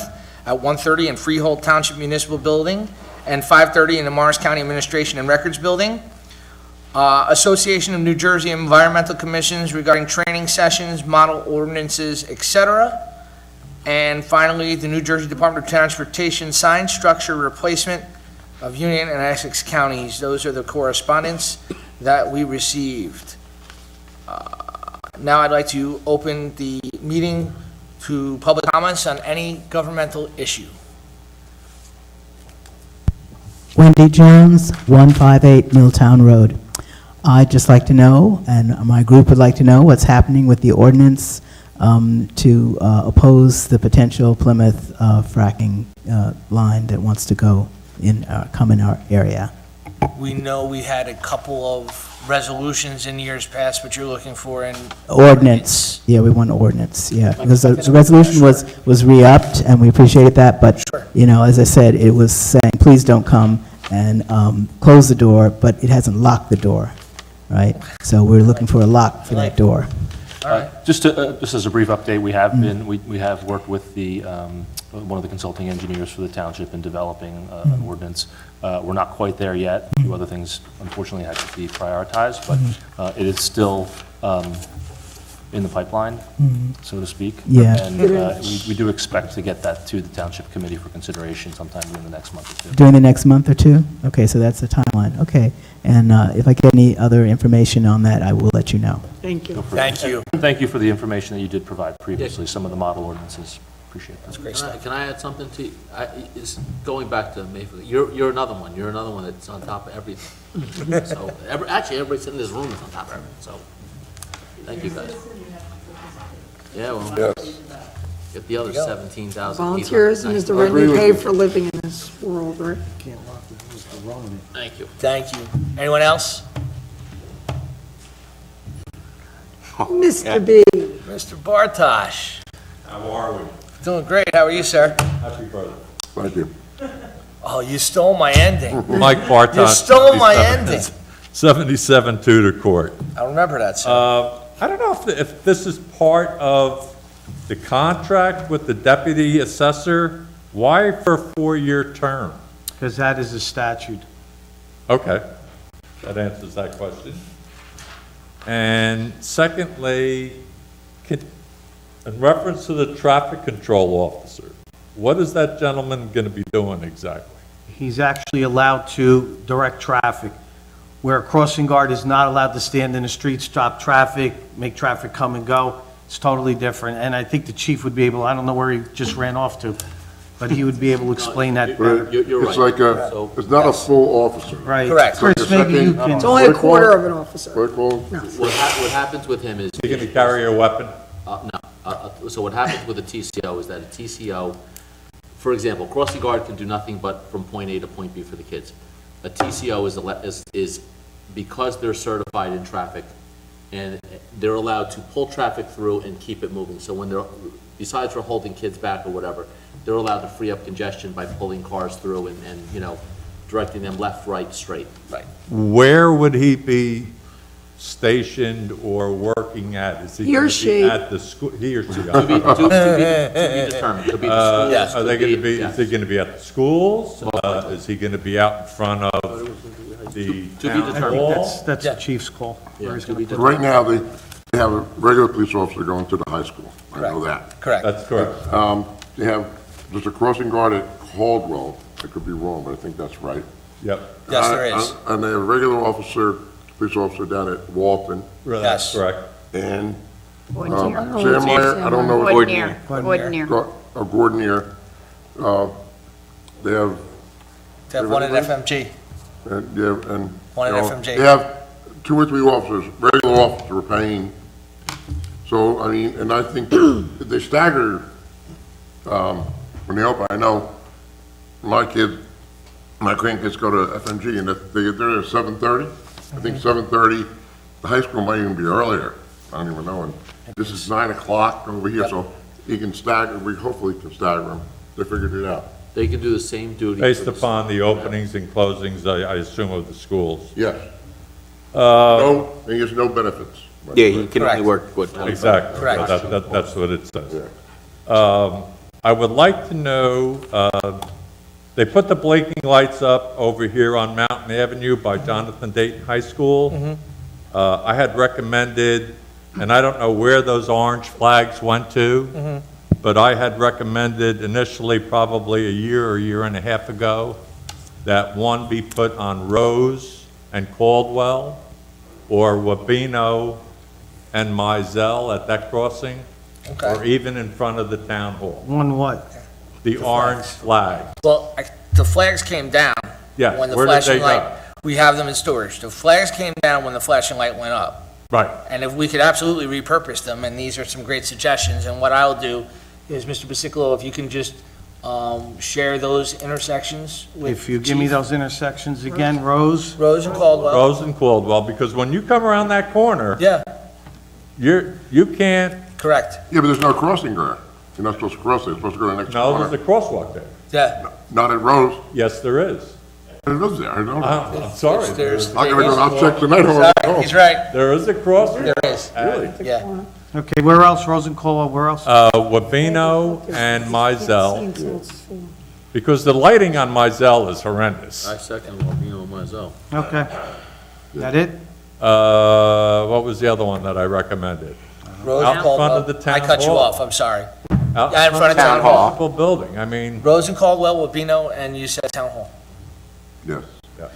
at 1:30 in Freehold Township Municipal Building and 5:30 in the Morris County Administration and Records Building. Association of New Jersey Environmental Commissions regarding training sessions, model ordinances, etc. And finally, the New Jersey Department of Transportation sign structure replacement of Union and Essex counties. Those are the correspondence that we received. Now I'd like to open the meeting to public comments on any governmental issue. Wendy Jones, 158 Milltown Road. I'd just like to know, and my group would like to know, what's happening with the ordinance to oppose the potential Plymouth fracking line that wants to come in our area. We know we had a couple of resolutions in years past, but you're looking for an Ordinance, yeah, we want ordinance, yeah, because the resolution was re-upped, and we appreciated that, but, as I said, it was saying, please don't come and close the door, but it hasn't locked the door, right? So we're looking for a lock for that door. Just as a brief update, we have been, we have worked with the, one of the consulting engineers for the township in developing an ordinance. We're not quite there yet. A few other things, unfortunately, had to be prioritized, but it is still in the pipeline, so to speak. Yeah. And we do expect to get that to the township committee for consideration sometime in the next month or two. During the next month or two? Okay, so that's the timeline, okay. And if I get any other information on that, I will let you know. Thank you. Thank you. Thank you for the information that you did provide previously, some of the model ordinances. Appreciate that. That's great stuff. Can I add something to you? It's going back to Mayfield. You're another one. You're another one that's on top of everything. So, actually, everybody in this room is on top of everything, so, thank you guys. Yeah, well, Yes. get the other 17,000. Volunteerism is the rent we pay for living in this world, right? Thank you. Thank you. Anyone else? Mr. B. Mr. Bartosh. How are we? Doing great. How are you, sir? Happy birthday. Thank you. Oh, you stole my ending. Mike Bartosh. You stole my ending. 77 Tudor Court. I remember that, sir. I don't know if this is part of the contract with the deputy assessor. Why for a 4-year term? Because that is a statute. Okay, that answers that question. And secondly, in reference to the traffic control officer, what is that gentleman going to be doing exactly? He's actually allowed to direct traffic, where a crossing guard is not allowed to stand in the street, stop traffic, make traffic come and go. It's totally different, and I think the chief would be able, I don't know where he just ran off to, but he would be able to explain that better. You're It's right. like it's not a full officer. Right. Correct. Chris, maybe you can. It's only a quarter of an officer. What do you call it? What happens with him is. Is he going to carry a weapon? No. So what happens with a TCO is that a TCO, for example, crossing guard can do nothing but from point A to point B for the kids. A TCO is because they're certified in traffic, and they're allowed to pull traffic through and keep it moving. So when they're, besides for holding kids back or whatever, they're allowed to free up congestion by pulling cars through and you know, directing them left, right, straight. Right. Where would he be stationed or working at? Is He or gonna be she. At the school, he or she? To be determined. Could be the schools. Are they could going to be, yeah. is he going to be at the schools? Is he going to be out in front of the To be town determined. hall? That's the chief's call. Yeah, where he's to be gonna So right now, they have a regular police officer going to the high school. I know that. Correct. That's correct. They have, there's a crossing guard at Caldwell. I could be wrong, but I think that's right. Yep. Yes, there is. And they have a regular officer, police officer down at Walton. Yes. Correct. And Ordinary. Sam Meyer, I don't know. Ordinary. Ordinary. Gordonier. They have, To have one at FMG. and. One at you know, FMJ. They have 2 or 3 officers, regular officers are paying. So, I mean, and I think they stagger, when they open. I know my grandkids go to FMG and they're there at 7:30. I think 7:30, the high school might even be earlier. I don't even know. And this is 9 o'clock over here, so you can stagger, we hopefully can stagger them. They figured it out. They can do the same duty. Based for the- upon the openings and closings, I assume, of the schools. Yes. No, he gets no benefits. Yeah, he can only Correct. work, what, 25? Exactly. Correct. That's what it says. Yeah. I would like to know, they put the blinking lights up over here on Mountain Avenue by Jonathan Dayton High School. I had recommended, and I don't know where those orange flags went to, but I had recommended initially, probably a year and a half ago, that one be put on Rose and Caldwell, or Wabino and Mizell at that crossing, or Okay. even in front of the town hall. One what? The orange flag. Well, the flags came down. Yeah, When the where did they flashing light, go? we have them in storage. The flags came down when the flashing light went up. Right. And if we could absolutely repurpose them, and these are some great suggestions, and what I'll do is, Mr. Basicolo, if you can just share those intersections with If you give me Chief those intersections again, Rose, Rose and Caldwell. Rose and Caldwell, because when you come around that corner, Yeah, you can't, correct. Yeah, but there's no crossing there. You're not supposed to cross there. You're supposed to go to the next no, there's a corner. crosswalk there. Yeah. Not at Rose. Yes, there is. It is there. I don't know. I'm sorry. There's- I'll go, I'll check tonight. Sorry, he's right. There is a crosswalk. There is. Really? Yeah. okay, where else? Rose and Caldwell, where else? Wabino and Mizell, because the lighting on Mizell is horrendous. I second Wabino myself. Okay. That it? What was the other one that I recommended? Rose Out and in front Caldwell. of the town I cut you hall. off, I'm sorry. Out Yeah, in front of Town Hall. Municipal building, I mean, Rose and Caldwell, Wabino, and you said Town Hall. Yes.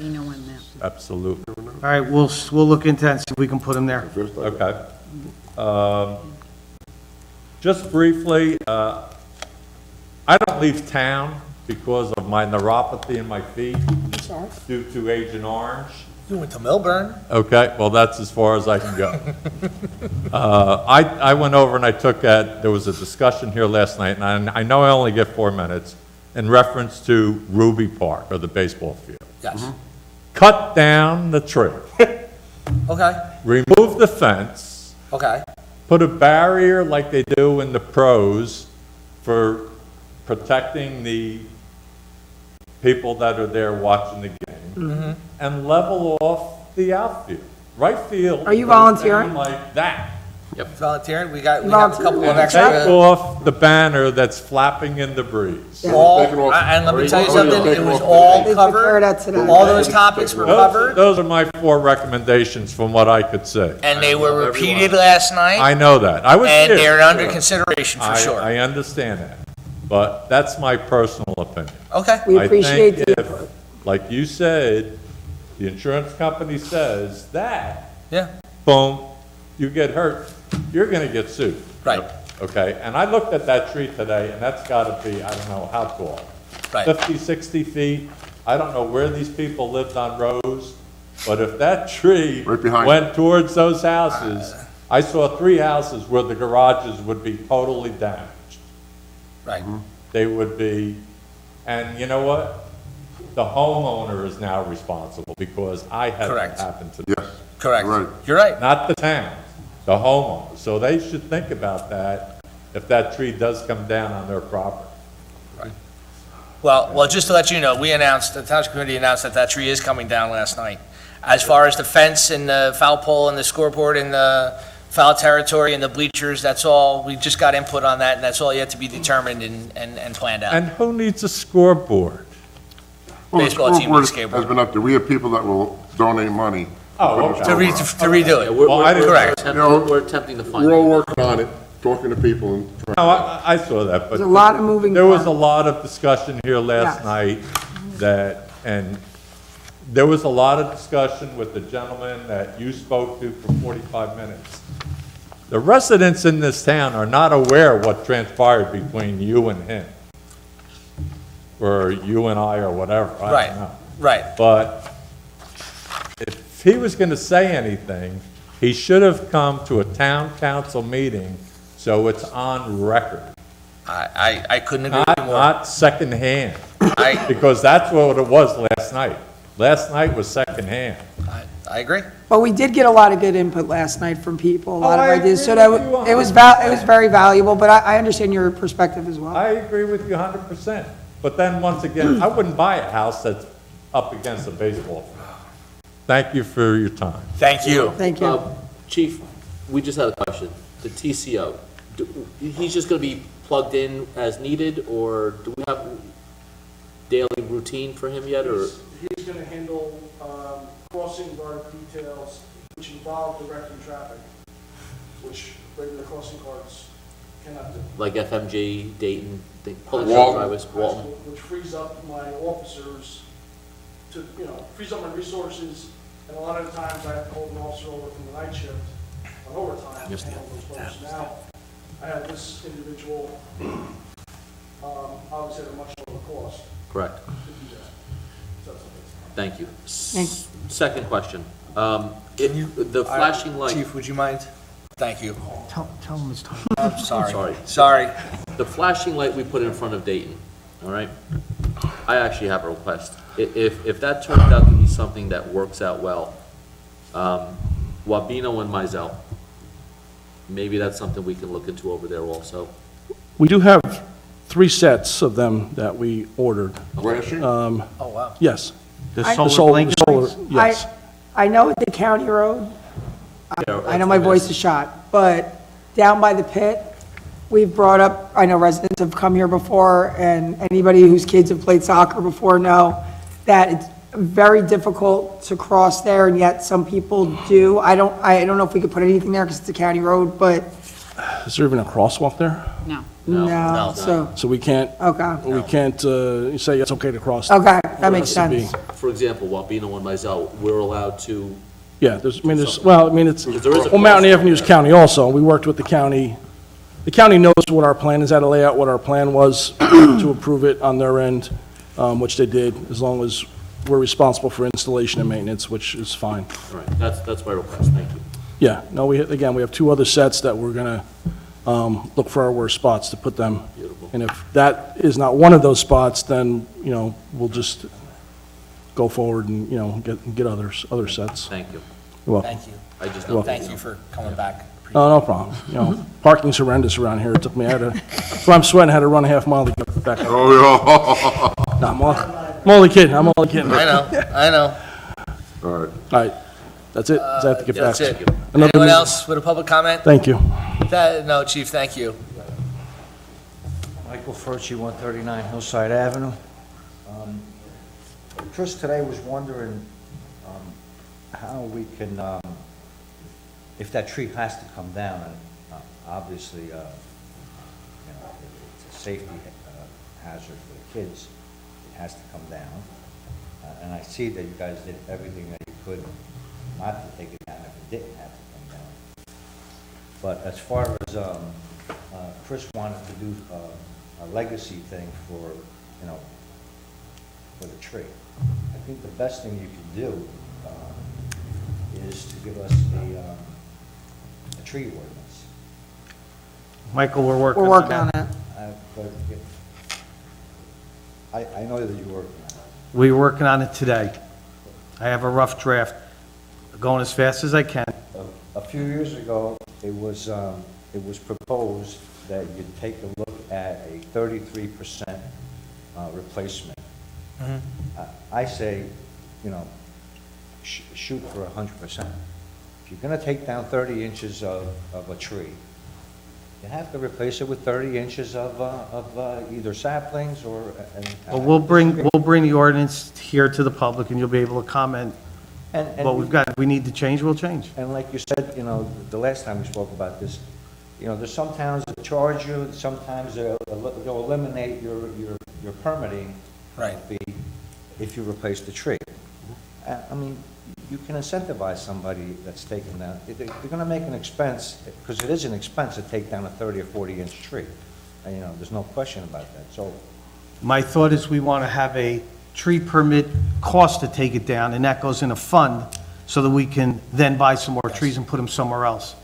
You know when that. absolutely. All right, we'll look into that and see if we can put them there. Okay. Just briefly, I don't leave town because of my neuropathy in my feet due to Agent Orange. You went to Milburn. Okay, well, that's as far as I can go. I went over and I there was a discussion here last night, and I know I only get 4 minutes, in reference to Ruby Park, or the baseball field. Yes. Cut down the tree, Okay, remove the fence, okay. put a barrier like they do in the pros for protecting the people that are there watching the game, and level off the outfield. Right field. Are you goes down volunteering? like that. Volunteering, we have a couple of And extra. take off the banner that's flapping in the breeze. All, Taken off. and let me tell you Already something, it taken was off. all They took covered. care of that today. All those topics were covered, Those are my 4 recommendations from what I could see. and they were repeated last night, I know that. I was and here. they're under consideration for I sure. understand that, but that's my personal opinion. Okay, We I appreciate think the if, input. like you said, the insurance company says that, yeah, boom, you get hurt, you're gonna get sued, right, okay? And I looked at that tree today, and that's gotta be, I don't know how tall, right. 50, 60 feet. I don't know where these people lived on Rose, but if that tree Right behind went towards those houses, I saw 3 houses where the garages would be totally damaged. Right. They would be, and you know what? The homeowner is now responsible because I had Correct. it happen to me. Yes. Correct. Right. You're right. Not the town, the homeowner. So they should think about that if that tree does come down on their property. Well, just to let you know, the township committee announced that tree is coming down last night. As far as the fence and the foul pole and the scoreboard and the foul territory and the bleachers, that's all, we just got input on that, and that's all yet to be determined and planned out. And who needs a scoreboard? Well, the Baseball team scoreboard needs skateboard. has been up there. We have people that will donate money. Oh, to put okay. the To scoreboard up. redo it. We're- Well, I didn't- Correct. We're attempting to find. We're all working on it, talking to people and trying. No, I saw that, but There's a lot of moving there was a parts. lot of discussion here last Yes. night that, and there was a lot of discussion with the gentleman that you spoke to for 45 minutes. The residents in this town are not aware of what transpired between you and him, or you and I, or whatever, I Right. don't know. Right. But if he was going to say anything, he should have come to a town council meeting so it's on record. I couldn't agree Not, with you more. not secondhand, I because that's what it was last night. Last night was secondhand. agree. But we did get a lot of good input last night from people, a lot of I ideas, so agree that, with you it was 100%. it was very valuable, but I understand your perspective as well. I agree with you 100%. But then, once again, I wouldn't buy a house that's up against a baseball field. Thank you for your time. Thank you. Thank you. Chief, we just had a question. The TCO, he's just going to be plugged in as needed, or do we have daily routine for him yet, or? He's going to handle crossing guard details, which involve directing traffic, which regular crossing guards cannot do. Like FMG, Dayton, public Walton. drivers, Walton? Which frees up my officers to, frees up my resources, and a lot of the times I have to hold an officer over from the night shift on overtime. to handle those folks. Now, I have this individual, obviously at a much lower cost Correct. to do that. So that's okay. Thank you. Thanks. Second question. The flashing light. Chief, would you mind? Thank you. Tell him it's time. I'm sorry. Sorry. Sorry. The flashing light we put in front of Dayton, all right? I actually have a request. If that turns out to be something that works out well, Wabino and Mizell, maybe that's something we can look into over there also. We do have 3 sets of them that we ordered. Flashing? Oh, wow. Yes. The I- The solar blink solar, streets? yes. I know at the county road, I know my voice is shot, but down by the pit, we've brought up, I know residents have come here before, and anybody whose kids have played soccer before know that it's very difficult to cross there, and yet some people do. I don't know if we could put anything there because it's a county road, but Is there even a crosswalk there? no, so, So we can't say it's okay to cross. okay, that makes It has to be- sense. For example, Wabino and Mizell, we're allowed to, Yeah, it's, there is a Mountain Avenue is county also. We worked with the county. The county knows what our plan is, how to lay out what our plan was to approve it on their end, which they did, as long as we're responsible for installation and maintenance, which is fine. all right, that's my request, thank you. Yeah, no, we have 2 other sets that we're gonna look for our worst spots to put them. Beautiful. And if that is not one of those spots, then, we'll just go forward and, get other sets. Thank you. You're welcome. Thank you. I just Well- know. Thank you for coming back. No problem. You know, parking's horrendous around here. It took me, if I'm sweating, I had to run a half mile to get back. Oh, yeah. No, I'm only kidding, I'm only kidding. I know. All right. All right, that's it. Does that have to get back? That's it. Another Anyone meeting. else with a public comment? Thank you. No, Chief, thank you. Michael Furci, 139 Hillside Avenue. Chris today was wondering how we can, if that tree has to come down, and obviously, you know, it's a safety hazard for the kids, it has to come down. And I see that you guys did everything that you could not to take it down if it didn't have to come down. But as far as, Chris wanted to do a legacy thing for, you know, for the tree. I think the best thing you can do is to give us a tree ordinance. Michael, we're working We're on working on that. it. But I know that you're working on it. We're working on it today. I have a rough draft, going as fast as I can. A few years ago, it was proposed that you'd take a look at a 33% replacement. I say, you know, shoot for 100%. If you're gonna take down 30 inches of a tree, you have to replace it with 30 inches of either saplings or. Well, we'll bring the ordinance here to the public, and you'll be able to comment. And What we've got, if we need to change, we'll change. And like you said, you know, the last time we spoke about this, you know, there's some towns that charge you, sometimes they'll eliminate your permitting Right. fee if you replace the tree. I mean, you can incentivize somebody that's taking down, they're gonna make an expense, because it is an expense to take down a 30 or 40-inch tree. And, you know, there's no question about that, so. My thought is we want to have a tree permit cost to take it down, and that goes in a fund so that we can then buy some more trees and put them somewhere else.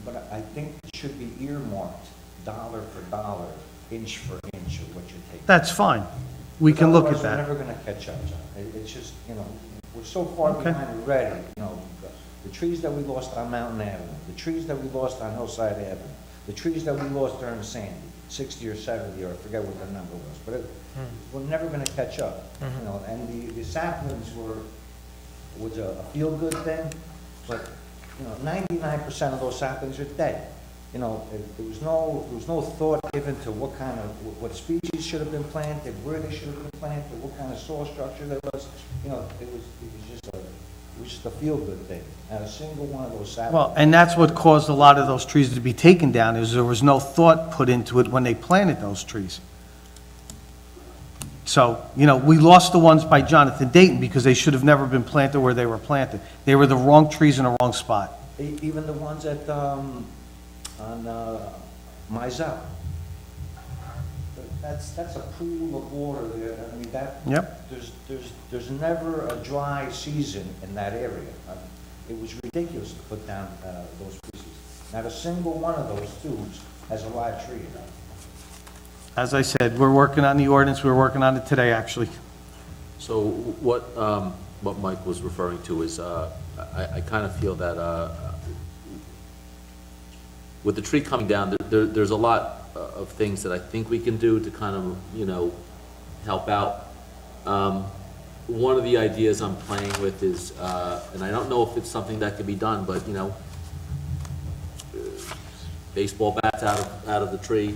But I think it should be earmarked, dollar for dollar, inch for inch of what you take. That's fine. We can look at Otherwise, that. we're never gonna catch up, John. It's just, you know, we're so far Okay. behind already, you know, the trees that we lost on Mountain Avenue, the trees that we lost on Hillside Avenue, the trees that we lost during Sandy, 60 or 70, or I forget what the number was, but we're never gonna catch up, you know, and the saplings was a feel-good thing, but, you know, 99% of those saplings are dead. You know, there was no thought given to what species should have been planted, where they should have been planted, what kind of soil structure there was. You know, it was just a feel-good thing. Not a single one of those saplings. Well, and that's what caused a lot of those trees to be taken down, is there was no thought put into it when they planted those trees. So, you know, we lost the ones by Jonathan Dayton because they should have never been planted where they were planted. They were the wrong trees in the wrong spot. Even the ones on Mizell. That's a pool of water there. I mean, Yep. there's never a dry season in that area. It was ridiculous to put down those pieces. Not a single one of those tubes has a live tree in it. As I said, we're working on the ordinance, we're working on it today, actually. So what Mike was referring to is, I kind of feel that with the tree coming down, there's a lot of things that I think we can do to kind of, you know, help out. One of the ideas I'm playing with is, and I don't know if it's something that can be done, but, you know, baseball bats out of the tree,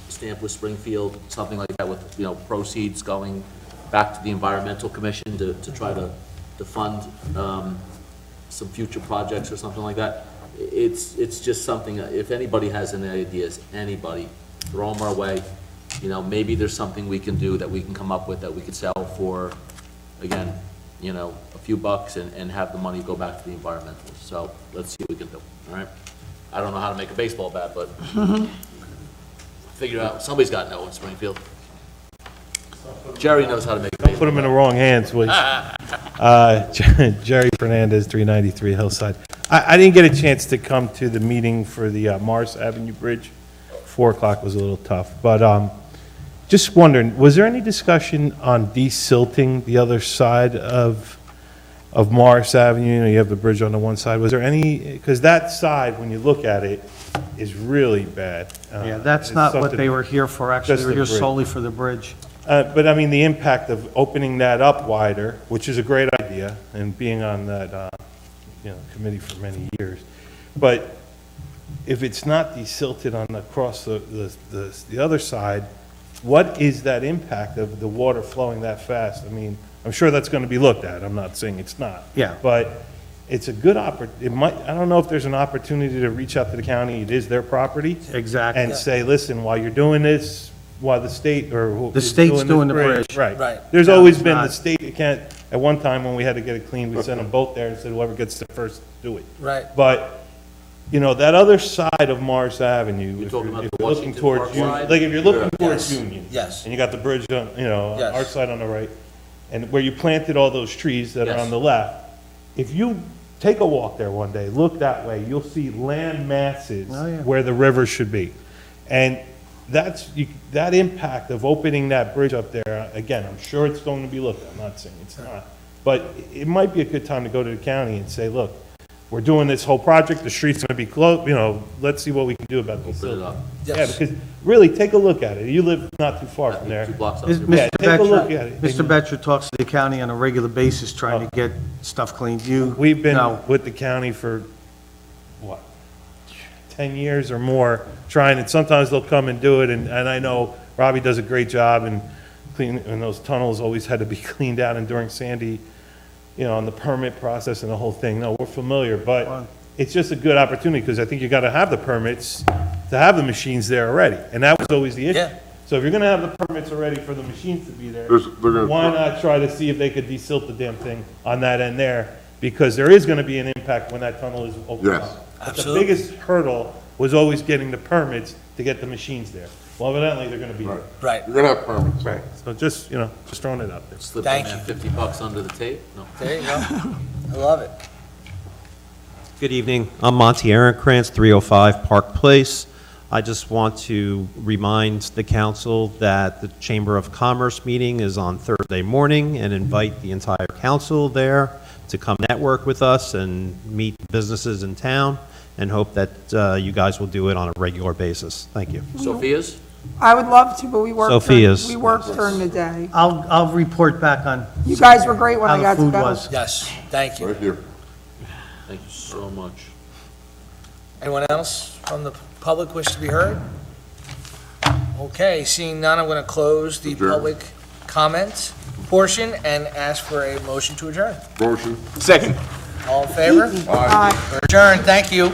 stamp with Springfield, something like that, with, you know, proceeds going back to the Environmental Commission to try to fund some future projects or something like that. It's just something, if anybody has any ideas, anybody, throw them our way. You know, maybe there's something we can do that we can come up with that we could sell for, again, you know, a few bucks and have the money go back to the environmental. So let's see what we can do, all right? I don't know how to make a baseball bat, but figure out, somebody's got to know in Springfield. Jerry knows how to make a baseball bat. Put them in the wrong hands, please. Jerry Fernandez, 393 Hillside. I didn't get a chance to come to the meeting for the Morris Avenue Bridge. 4 o'clock was a little tough, but just wondering, was there any discussion on desilting the other side of of Morris Avenue, you know, you have the bridge on the one side. Was there any, because that side, when you look at it, is really bad. Yeah, that's It's not what something- they were here for, actually, they Just were the here bridge. solely for the bridge. But I mean, the impact of opening that up wider, which is a great idea, and being on that, you know, committee for many years. But if it's not desilted on across the other side, what is that impact of the water flowing that fast? I mean, I'm sure that's going to be looked at. I'm not saying it's not. Yeah. But it's a good it might, I don't know if there's an opportunity to reach out to the county, it is their property. Exactly. And say, listen, while you're doing this, while the state or who The is state's this doing the bridge. Right. Right. There's No, always it's been the not. state, can't, at one time when we had to get it cleaned, we sent a boat there and said whoever gets there first, do it. Right. But, you know, that other side of Morris Avenue, if talking you're about if the you're looking Washington towards Park Union, side? like if you're looking towards Yes. Union. Yes. And you got the bridge on, you know, Yes. our side on the right, and where you planted all those trees that are Yes. on the left, if you take a walk there one day, look that way, you'll see land masses Oh, yeah. where the river should be. And that impact of opening that bridge up there, again, I'm sure it's going to be looked at, I'm not saying it's not. But it might be a good time to go to the county and say, look, we're doing this whole project, the street's gonna be closed, you know, let's see what we can do about this. Open it up. Yeah, Yes. because really, take a look at it. You live not too far from there. 2 blocks up. Is- Yeah, Mr. take a look Betcher- at it. Mr. Betcher talks to the county on a regular basis trying to get stuff cleaned. You, We've been no. with the county for, what, 10 years or more, trying, and sometimes they'll come and do it, and I know Robbie does a great job, and those tunnels always had to be cleaned out, and during Sandy, you know, on the permit process and the whole thing, no, we're familiar, but it's just a good opportunity, because I think you gotta have the permits to have the machines there already, and that was always the issue. Yeah. So if you're gonna have the permits already for the machines to be there, They're gonna- why not try to see if they could desilt the damn thing on that end there? Because there is gonna be an impact when that tunnel is opened Yes. up. But Absolutely. the biggest hurdle was always getting the permits to get the machines there. Well, evidently, they're gonna be there. Right. You're gonna have permits. Right, so just, you know, just throwing it out there. Slip Thank in you. that 50 bucks under the tape? No. There you go. I love it. Good evening. I'm Monty Aaronkrantz, 305 Park Place. I just want to remind the council that the Chamber of Commerce meeting is on Thursday morning and invite the entire council there to come network with us and meet businesses in town, and hope that you guys will do it on a regular basis. Thank you. Sophia's? I would love to, but we work. Sophia's. We work during the day. I'll report back on You guys were great when how I the got to food go. was. Yes, thank you. Right here. Thank you so much. Anyone else from the public wish to be heard? Okay, seeing none, I'm going to close the Adjourn. public comment portion and ask for a motion to adjourn. Motion. Second. All in favor? Aye. We're adjourned, thank you.